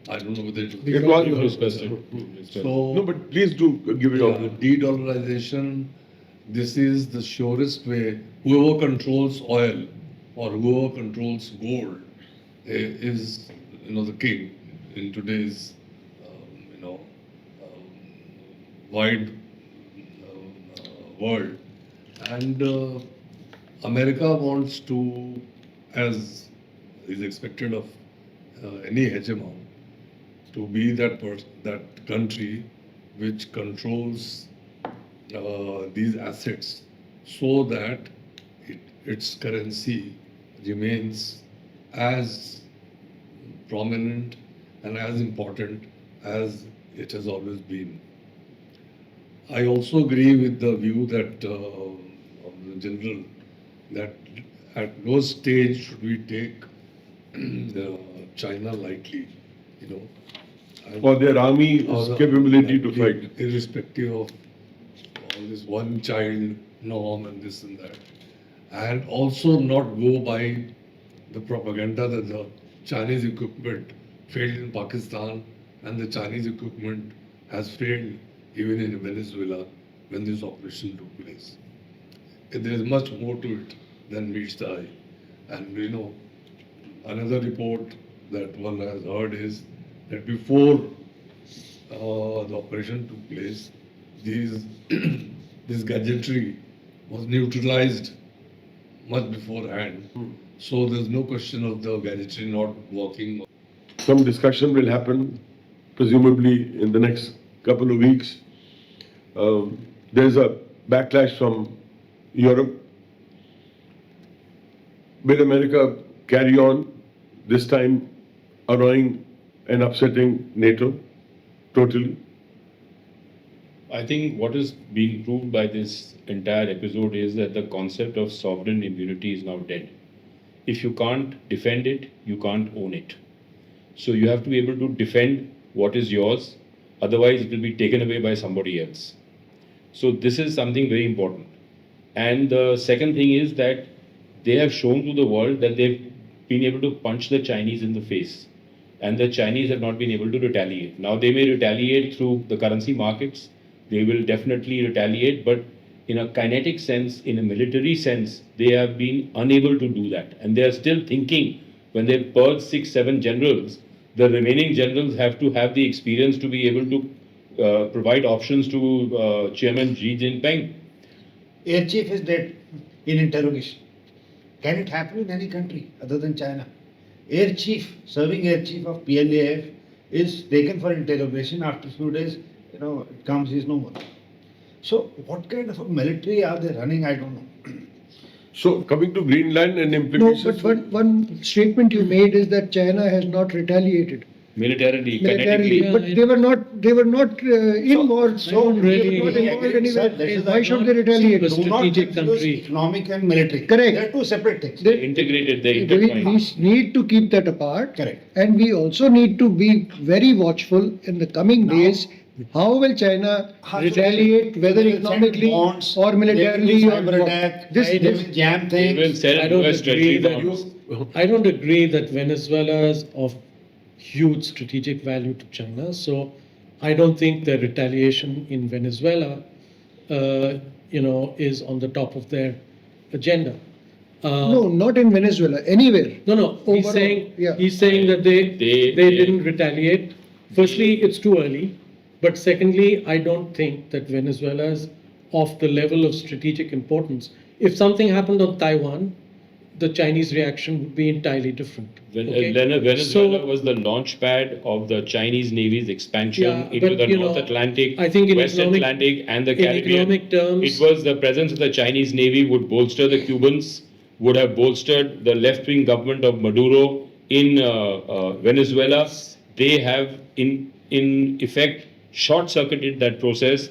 I don't know whether It was so. No, but please do give it Yeah, up. de-dollarization, this is the surest way. Whoever controls oil or whoever controls gold is, the king in today's, wide world. And America wants to, as is expected of any hegemon, to be that country which controls these assets so that its currency remains as prominent and as important as it has always been. I also agree with the view that of the general that at no stage should we take China lightly, For their army's capability to that fight. irrespective of all this one child norm and this and that, and also not go by the propaganda that the Chinese equipment failed in Pakistan and the Chinese equipment has failed even in Venezuela when this operation took place. There is much more to it than meets the eye. And another report that one has heard is that before the operation took place, this gadgetry was neutralized much beforehand. So there's no question of the gantry not working. Some discussion will happen, presumably in the next couple of weeks. There's a backlash from Europe. Will America carry on, this time annoying and upsetting NATO totally? I think what is being proved by this entire episode is that the concept of sovereign immunity is now dead. If you can't defend it, you can't own it. So you have to be able to defend what is yours, otherwise it will be taken away by somebody else. So this is something very important. And the second thing is that they have shown to the world that they've been able to punch the Chinese in the face. And the Chinese have not been able to retaliate. Now they may retaliate through the currency markets. They will definitely retaliate, but in a kinetic sense, in a military sense, they have been unable to do that. And they are still thinking, when they purge 6, 7 generals, the remaining generals have to have the experience to be able to provide options to Chairman Xi Jinping. Air chief is dead in interrogation. Can it happen in any country other than China? Air chief, serving air chief of PLAF is taken for interrogation. After a few days, it comes, he's no more. So what kind of a military are they running? I don't know. So coming to Greenland and No, implications. but one statement you made is that China has not retaliated Militarily, militarily, kinetically. but they were not involved. So they really were not involved agree, sir, anywhere. that is Why a should they retaliate? See, Do not strategic confuse country. economic and military. Correct. They are two separate things. They integrated, they We intertwined. need to keep that apart. Correct. And we also need to be very watchful in the coming Now- days. How will China retaliate, whether They will send economically bonds, or militarily they will do or cyber what? attack, This, they this, will jam They will things. sell I don't US treasury agree that bonds. I don't agree that Venezuela is of huge strategic value to China. So I don't think the retaliation in Venezuela, is on the top of their agenda. no, not in Venezuela, anywhere. No. He's Overall, saying yeah. he's saying that they They- didn't retaliate. Firstly, it's too early, but secondly, I don't think that Venezuela is of the level of strategic importance. If something happened on Taiwan, the Chinese reaction would be entirely different. Okay? Venezuela So- was the launch pad of the Chinese Navy's expansion Yeah, into but, the you North know, Atlantic, I think in West economic- Atlantic, and the in Caribbean. economic terms- It was the presence of the Chinese Navy would bolster the Cubans, would have bolstered the left-wing government of Maduro in Venezuela. They have, in effect, short-circuited that process.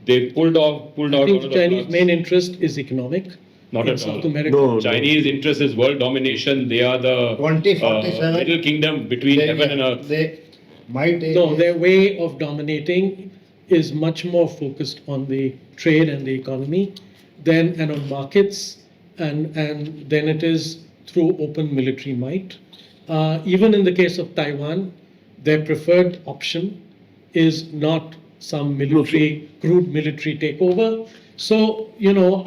They pulled out I one think of the Chinese plugs. main interest is economic. Not in at South all. America. No. Chinese interest is world domination. They are the 2047. little kingdom between heaven and earth. They might. No, their way of dominating is much more focused on the trade and the economy and on markets, and then it is through open military might. Even in the case of Taiwan, their preferred option is not some crude military takeover. So,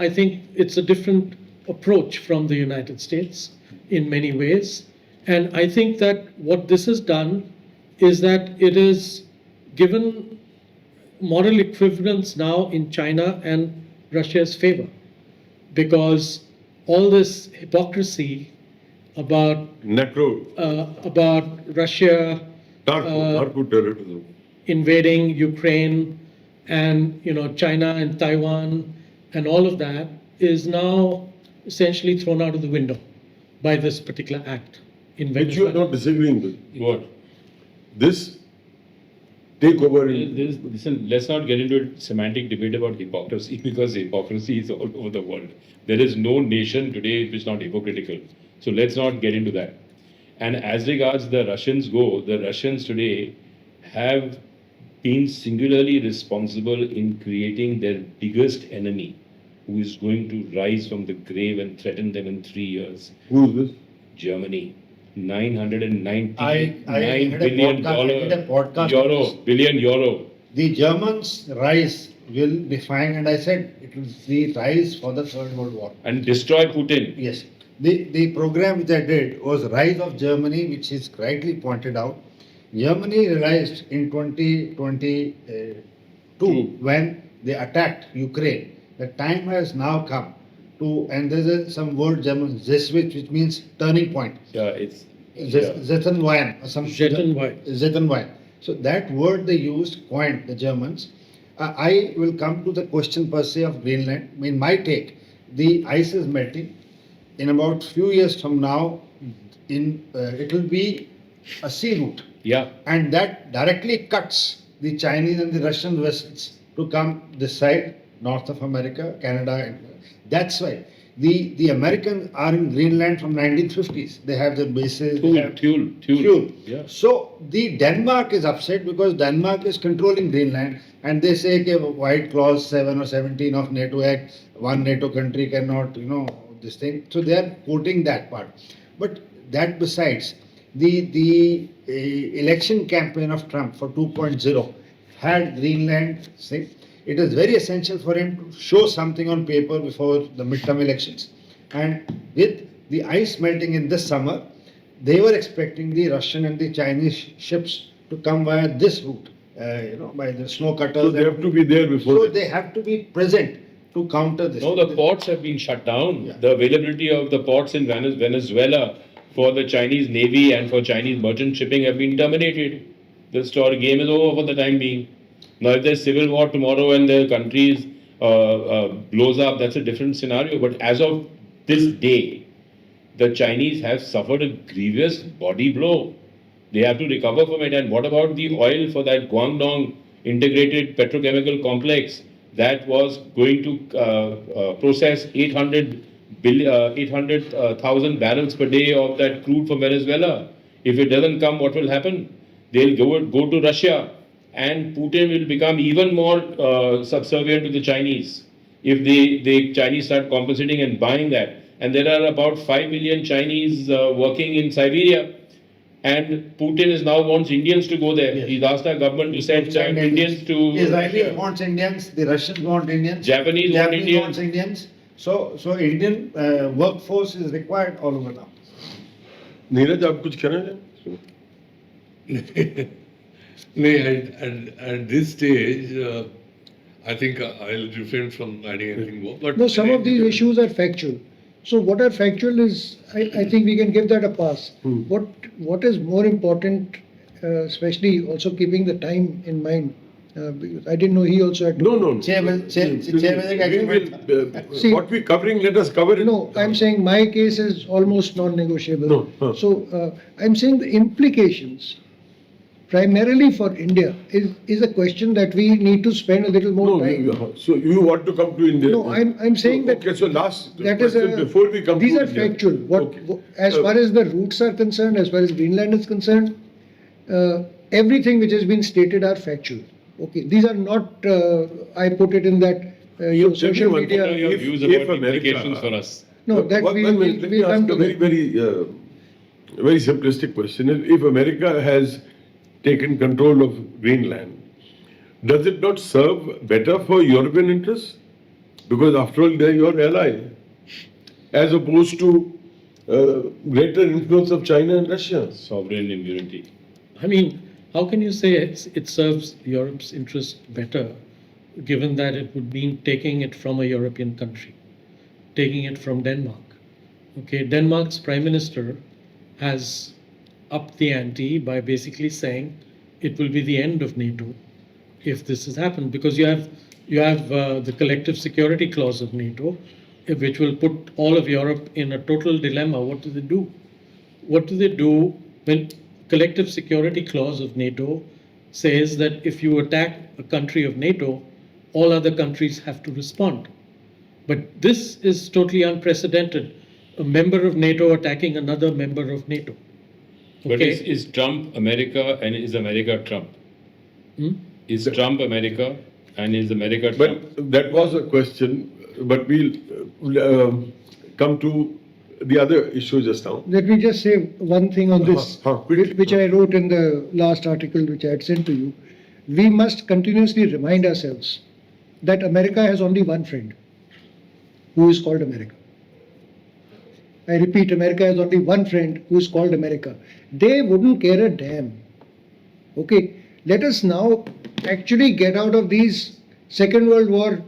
I think it's a different approach from the United States in many ways. And I think that what this has done is that it is given moral equivalence now in China and Russia's favor. Because all this hypocrisy about Russia narco terrorism. invading Ukraine and China and Taiwan and all of that is now essentially thrown out of the window by this particular act in Which you are Venezuela. not disagreeing with. What? This takeover in Listen, let's not get into a semantic debate about hypocrisy because hypocrisy is all over the world. There is no nation today which is not hypocritical. So let's not get into that. And as regards the Russians go, the Russians today have been singularly responsible in creating their biggest enemy, who is going to rise from the grave and threaten them in 3 years. who's this? Germany. $999 I had a billion podcast- I did a podcast on this. billion euro. The Germans' rise will define, and I said it will be rise for the Third World War. And destroy Putin. Yes. The program which I did was Rise of Germany, which is rightly pointed out. Germany realized in 2022 when they attacked Ukraine, the time has now come and there's some word German, Zeswitz, which means turning point. Yeah, it's Zettenwein or some Zettenwein. Zettenwein. So that word they used, coined the Germans. I will come to the question per se of Greenland. In my take, the ice is melting. In about few years from now, it will be a sea route, yeah. and that directly cuts the Chinese and the Russian vessels to come this side, north of America, Canada, and that's why the Americans are in Greenland from 1950s. They have their bases. They have Fuel. Yeah. So the Denmark is upset because Denmark is controlling Greenland, and they say, okay, White Clause 7 or 17 of NATO Act, one NATO country cannot, this thing. So they are quoting that part. But that besides, the election campaign of Trump for 2.0 had Greenland say it is very essential for him to show something on paper before the midterm elections. And with the ice melting in this summer, they were expecting the Russian and the Chinese ships to come via this route, by the snow cutters. So they have to be there before. So they have to be present to counter this. No, the ports have been shut down. Yeah. The availability of the ports in Venezuela for the Chinese Navy and for Chinese merchant shipping have been terminated. The game is over for the time being. Now, if there's civil war tomorrow and the country blows up, that's a different scenario. But as of this day, the Chinese have suffered a grievous body blow. They have to recover from it. And what about the oil for that Guangdong integrated petrochemical complex that was going to process 800,000 barrels per day of that crude from Venezuela? If it doesn't come, what will happen? They'll go to Russia, and Putin will become even more subservient to the Chinese if the Chinese start compensating and buying that. And there are about 5 million Chinese working in Siberia, and Putin is now wants Indians to go there. Yes. He's asked our government to send Indians to. Israelis wants Indians, the Russians want Indians, Japanese want Indians. wants Indians. So Indian workforce is required all over now. Neeraj आप कुछ कहना चाहें? No, at this stage, I think I'll refrain from adding anything more. But No, some of these issues are factual. So what are factual is, I think we can give that a pass. What is more important, especially also keeping the time in mind, because I didn't know he also had. No. Chair See- What we're covering, let us cover it. No, I'm saying my case is almost non-negotiable. No, huh. So I'm saying the implications, primarily for India, is a question that we need to spend a little more time. So you want to come to India? No, I'm saying that. Okay, so last That is question before we come these to are India. factual. Okay. As far as the routes are concerned, as far as Greenland is concerned, everything which has been stated are factual. Okay, these are not. I put it in that your So tell me social one media. What are your If- views if about America- implications for us? No, that One minute, let me we'll ask come a to very, that. very simplistic question. If America has taken control of Greenland, does it not serve better for European interests? Because after all, they're your ally, as opposed to greater influence of China and Russia. Sovereign immunity. I mean, how can you say it serves Europe's interest better, given that it would mean taking it from a European country, taking it from Denmark? Okay, Denmark's prime minister has upped the ante by basically saying it will be the end of NATO if this has happened, because you have the collective security clause of NATO, which will put all of Europe in a total dilemma. What do they do? What do they do when collective security clause of NATO says that if you attack a country of NATO, all other countries have to respond? But this is totally unprecedented. A member of NATO attacking another member of NATO. But is Trump America and is America Trump? Is Trump America and is America Trump? But that was a question. But we'll come to the other issue just now. Let me just say one thing on this, quickly. which I wrote in the last article which I had sent to you. We must continuously remind ourselves that America has only one friend, who is called America. I repeat, America has only one friend, who is called America. They wouldn't care a damn. Okay, let us now actually get out of these Second World War,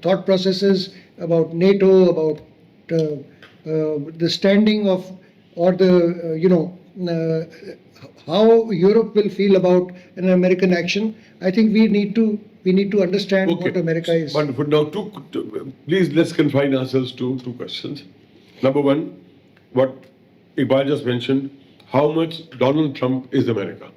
thought processes about NATO, about the standing of, or the, how Europe will feel about an American action. I think we need to understand Okay. what America is. Wonderful. Now, please let's confine ourselves to two questions. Number one, what Iqbal just mentioned, how much Donald Trump is America?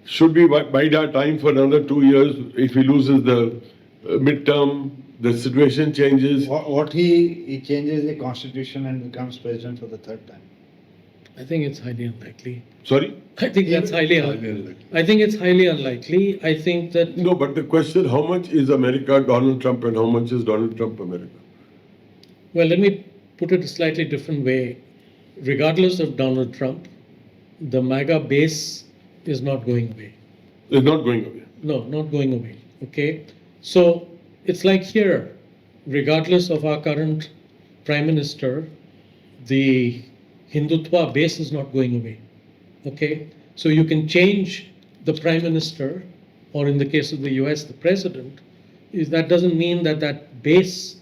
Should we bide our time for another 2 years if he loses the midterm, the situation changes? What he changes the constitution and becomes president for the third time. I think it's highly unlikely. Sorry? I think that's highly unlikely. I think it's highly unlikely. I think that No, but the question, how much is America Donald Trump and how much is Donald Trump America? well, let me put it a slightly different way. Regardless of Donald Trump, the MAGA base is not going away. It's not going away. No, not going away. Okay. So it's like here, regardless of our current prime minister, the Hindutva base is not going away. Okay. So you can change the prime minister, or in the case of the US, the president. That doesn't mean that that base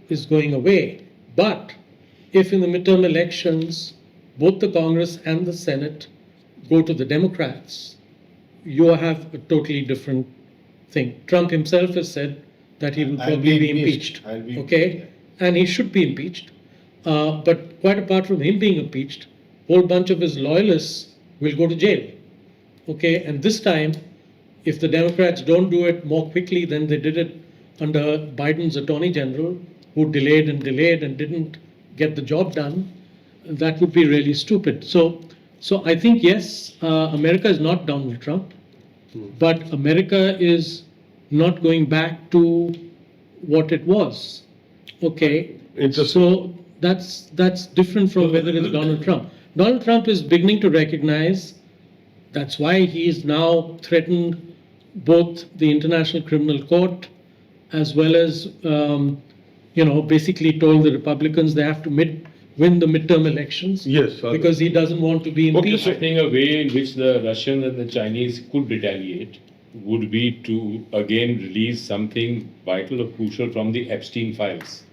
is going away. But if in the midterm elections, both the Congress and the Senate go to the Democrats, you have a totally different thing. Trump himself has said that he will I'll probably be be impeached. impeached. I'll be Okay? impeached, And he should be impeached. But quite apart from him being impeached, a whole bunch of his loyalists will go to jail. Okay? And this time, if the Democrats don't do it more quickly than they did it under Biden's attorney general, who delayed and didn't get the job done, that would be really stupid. So I think, yes, America is not Donald Trump, but America is not going back to what it was. Okay? Interesting. So that's different from whether it's Donald Trump. Donald Trump is beginning to recognize, that's why he is now threatened both the International Criminal Court as well as, basically told the Republicans they have to win the midterm elections. Yes. Because he doesn't want to be impeached. I think a way in which the Russians and the Chinese could retaliate would be to again release something vital or crucial from the Epstein files.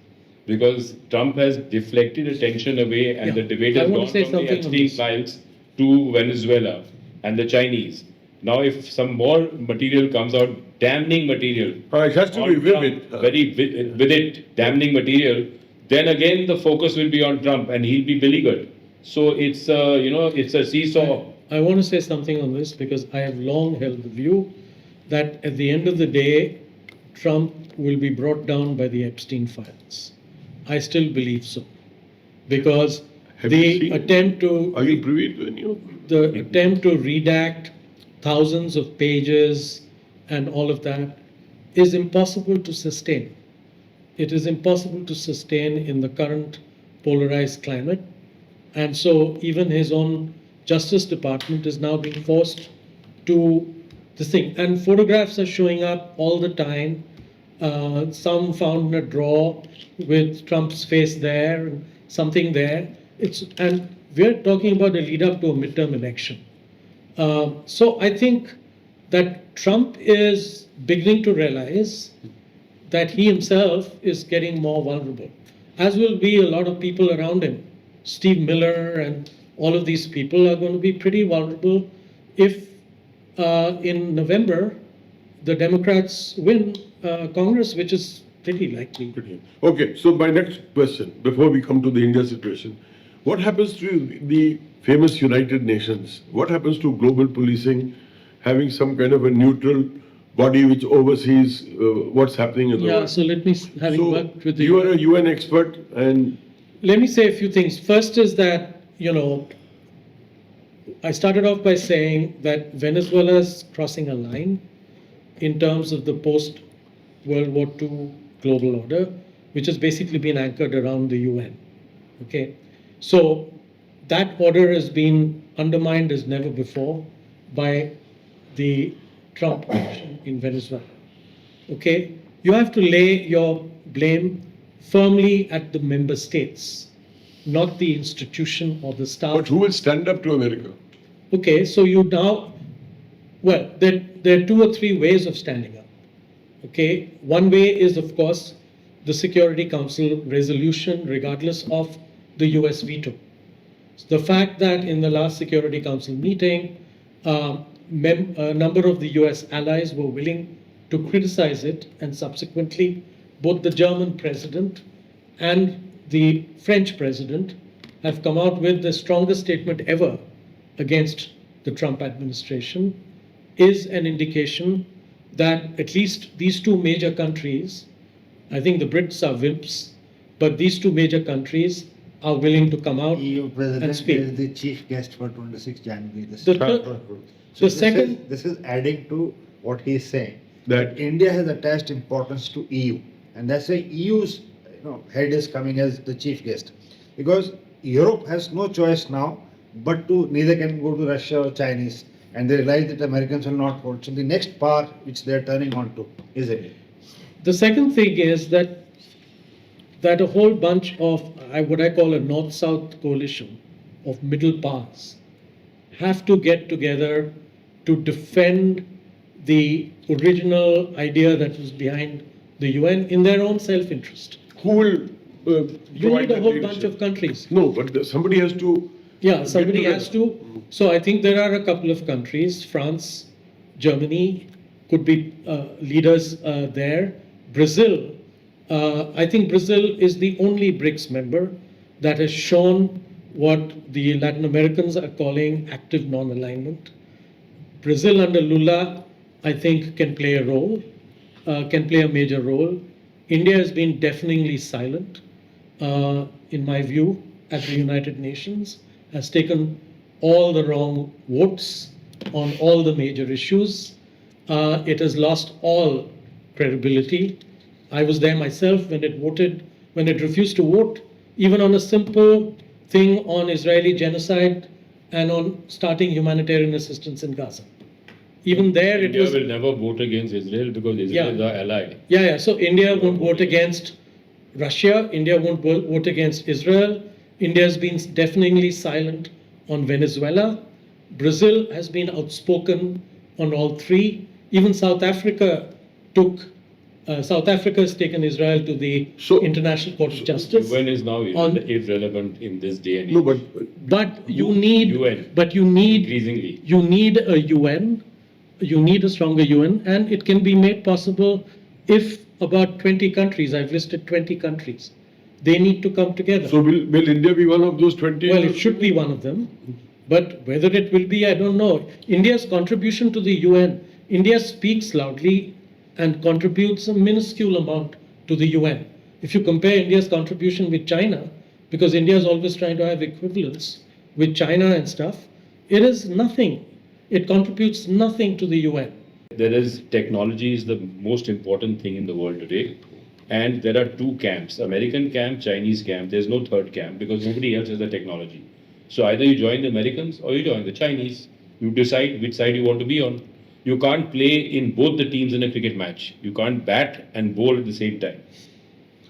Because Trump has deflected attention away and the debate I has want gone to say from the something on Epstein this. files to Venezuela and the Chinese. Now, if some more material comes out, damning material, It has to on be Trump, vivid. with it, damning material, then again the focus will be on Trump and he'll be beleaguered. So it's it's a seesaw. I want to say something on this because I have long held the view that at the end of the day, Trump will be brought down by the Epstein files. I still believe so. Because Have you the seen- attempt to Are you privy to any of the attempt to redact thousands of pages and all of that is impossible to sustain. It is impossible to sustain in the current polarized climate. And so even his own Justice Department is now being forced to this thing. And photographs are showing up all the time. Some found in a drawer with Trump's face there and something there. And we're talking about the lead up to a midterm election. So I think that Trump is beginning to realize that he himself is getting more vulnerable, as will be a lot of people around him. Steve Miller and all of these people are going to be pretty vulnerable if in November the Democrats win Congress, which is pretty likely. Okay, so my next question, before we come to the India situation, what happens to the famous United Nations? What happens to global policing having some kind of a neutral body which oversees what's happening in the Yeah, world? so let me, having So worked with the you are a UN expert, and let me say a few things. First is that, I started off by saying that Venezuela is crossing a line in terms of the post-World War II global order, which has basically been anchored around the UN. Okay? So that order has been undermined as never before by the Trump action in Venezuela. Okay? You have to lay your blame firmly at the member states, not the institution or the staff. but who will stand up to America? Okay, so you now, well, there are two or three ways of standing up. Okay, one way is, of course, the Security Council resolution regardless of the US veto. The fact that in the last Security Council meeting, a number of the US allies were willing to criticize it, and subsequently both the German president and the French president have come out with the strongest statement ever against the Trump administration, is an indication that at least these two major countries, I think the Brits are wimps, but these two major countries are willing to come out EU and president speak. is the chief guest for 26 January. This This is adding to what he is saying. That India has attached importance to EU, and that's why EU's head is coming as the chief guest, because Europe has no choice now but to neither can go to Russia or Chinese, and they realize that Americans will not hold. So the next power which they are turning on to is India. The second thing is that a whole bunch of what I call a North-South coalition of middle powers have to get together to defend the original idea that was behind the UN in their own self-interest. who will You provide need a that whole leadership? bunch of countries. No, but somebody has to. Yeah, somebody get has to. So I think there are a couple of countries, France, Germany, could be leaders there. Brazil, I think Brazil is the only BRICS member that has shown what the Latin Americans are calling active non-alignment. Brazil under Lula, I think, can play a role, can play a major role. India has been deafeningly silent, in my view, at the United Nations, has taken all the wrong votes on all the major issues. It has lost all credibility. I was there myself when it refused to vote, even on a simple thing on Israeli genocide and on starting humanitarian assistance in Gaza. Even there, it India was. will never vote against Israel because Israel is our ally. Yeah. So India won't vote against Russia. India won't vote against Israel. India has been deafeningly silent on Venezuela. Brazil has been outspoken on all three. Even South Africa has taken Israel to the International Court of Justice. UN is now On- irrelevant in this day and age. No, but But you need, UN. but you need, Increasingly. you need a UN, you need a stronger UN, and it can be made possible if about 20 countries, I've listed 20 countries, they need to come together. so will India be one of those 20? Well, it should be one of them, but whether it will be, I don't know. India's contribution to the UN, India speaks loudly and contributes a minuscule amount to the UN. If you compare India's contribution with China, because India is always trying to have equivalence with China and stuff, it is nothing. It contributes nothing to the UN. There is technology is the most important thing in the world today. And there are two camps, American camp, Chinese camp. There's no third camp because nobody else has the technology. So either you join the Americans or you join the Chinese. You decide which side you want to be on. You can't play in both the teams in a cricket match. You can't bat and bowl at the same time.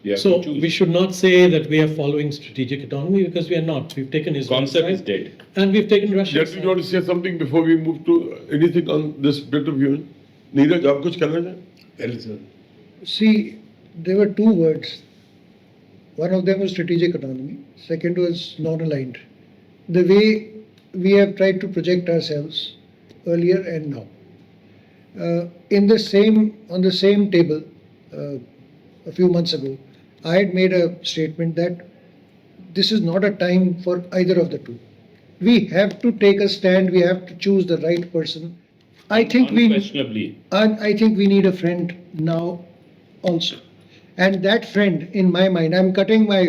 You have So to choose. we should not say that we are following strategic autonomy because we are not. We've taken Israel Concept is side, dead. and we've taken Russia Just you side. want to say something before we move to anything on this bit of UN? Neeraj, आप कुछ कहना चाहें? See, there were two words. One of them was strategic autonomy. Second was non-aligned. The way we have tried to project ourselves earlier and now. On the same table, a few months ago, I had made a statement that this is not a time for either of the two. We have to take a stand. We have to choose the right person. I think Unquestionably. I think we need a friend now also. And that friend, in my mind, I'm cutting my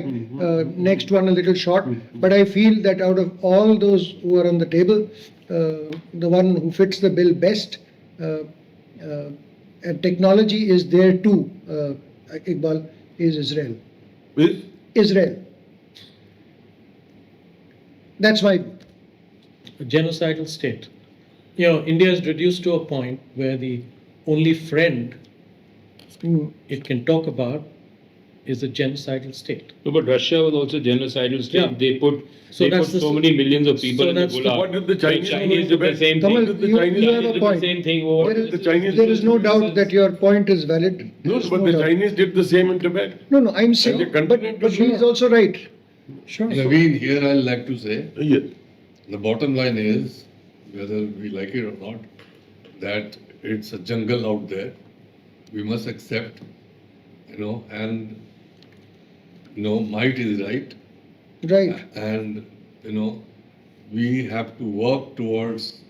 next one a little short, but I feel that out of all those who are on the table, the one who fits the bill best, and technology is there too, Iqbal, is Israel. With? Israel. That's my view. A genocidal state. You know, India is reduced to a point where the only friend it can talk about is a genocidal state. No, but Russia was also genocidal state. Yeah. They put So they that's put the- so many millions of people so in the that's the- Gulag. What did the Chinese do in did the Tibet? same Kamal, thing. the you Chinese have a did the point. same thing over. What did the Chinese There do? is no doubt that your point is valid. No, There's but no the doubt. Chinese did the same in Tibet. No, no, I'm saying, they continue to but do he is that. also right. Sure. Naveen, here I'd like to say, Yeah. the bottom line is, whether we like it or not, that it's a jungle out there. We must accept, and, might is right. Right. And, we have to work towards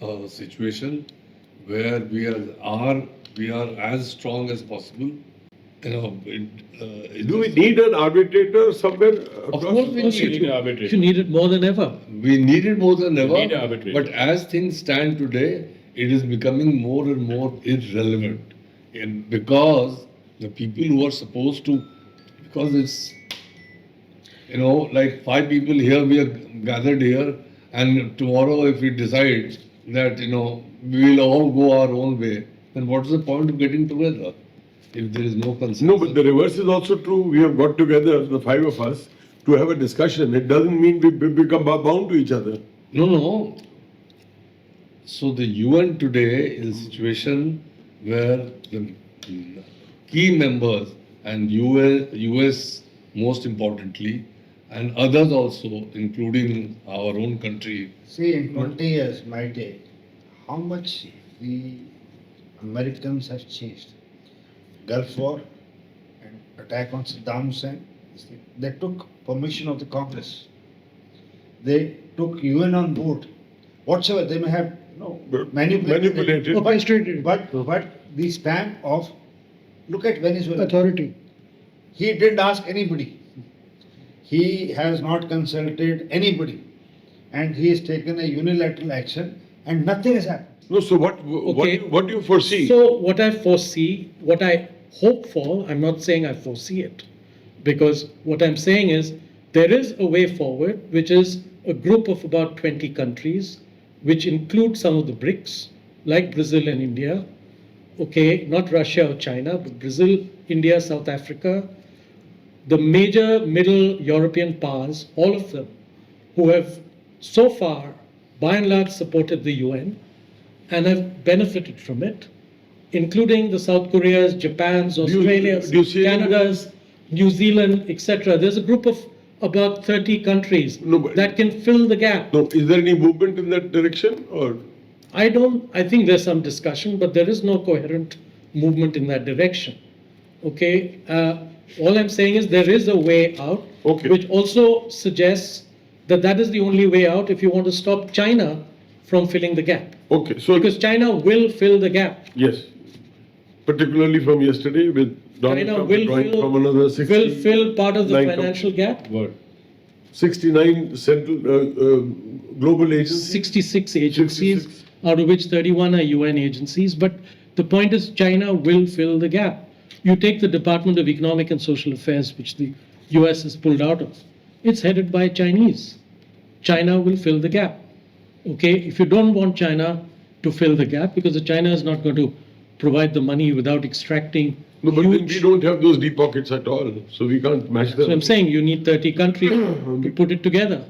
a situation where we are as strong as possible. Do we need an arbitrator somewhere? Of across course the we world? You need an arbitrator. You need it more than ever. We need it more than ever. need an arbitrator. But as things stand today, it is becoming more and more irrelevant. And because the people who are supposed to, because it's, like 5 people here, we are gathered here, and tomorrow if we decide that, we will all go our own way, then what is the point of getting together if there is no consensus? No, but the reverse is also true. We have got together, the 5 of us, to have a discussion. It doesn't mean we become bound to each other. No. So the UN today is a situation where the key members and US most importantly, and others also, including our own country. See, in 20 years, my day, how much the Americans have changed. Gulf War and attack on Saddam Hussein, they took permission of the Congress. They took UN on board. Whatsoever they may have manipulated. Orchestrated. But the stamp of, look at Venezuela. Authority. He didn't ask anybody. He has not consulted anybody. And he has taken a unilateral action and nothing has happened. No, so what Okay. do you foresee? So what I foresee, what I hope for, I'm not saying I foresee it, because what I'm saying is there is a way forward, which is a group of about 20 countries, which include some of the BRICS, like Brazil and India, okay, not Russia or China, but Brazil, India, South Africa, the major middle European powers, all of them, who have so far, by and large, supported the UN and have benefited from it, including the South Koreas, Japans, you- Australias, do you see any- Canadas, New Zealand, etc. There's a group of about 30 countries No, but- that can fill the gap. No, is there any movement in that direction or? I think there's some discussion, but there is no coherent movement in that direction. Okay, all I'm saying is there is a way out, Okay. which also suggests that that is the only way out if you want to stop China from filling the gap. Okay, so Because China will fill the gap. yes, particularly from yesterday with Donald China Trump will drawing from another will fill part of the 69 financial gap. Word. 69 central global agencies. 66 agencies, 66. out of which 31 are UN agencies. But the point is, China will fill the gap. You take the Department of Economic and Social Affairs, which the US has pulled out of, it's headed by Chinese. China will fill the gap. Okay, if you don't want China to fill the gap, because China is not going to provide the money without extracting No, but then we huge. don't have those deep pockets at all, so we can't match them. So I'm saying you need 30 countries to put it together.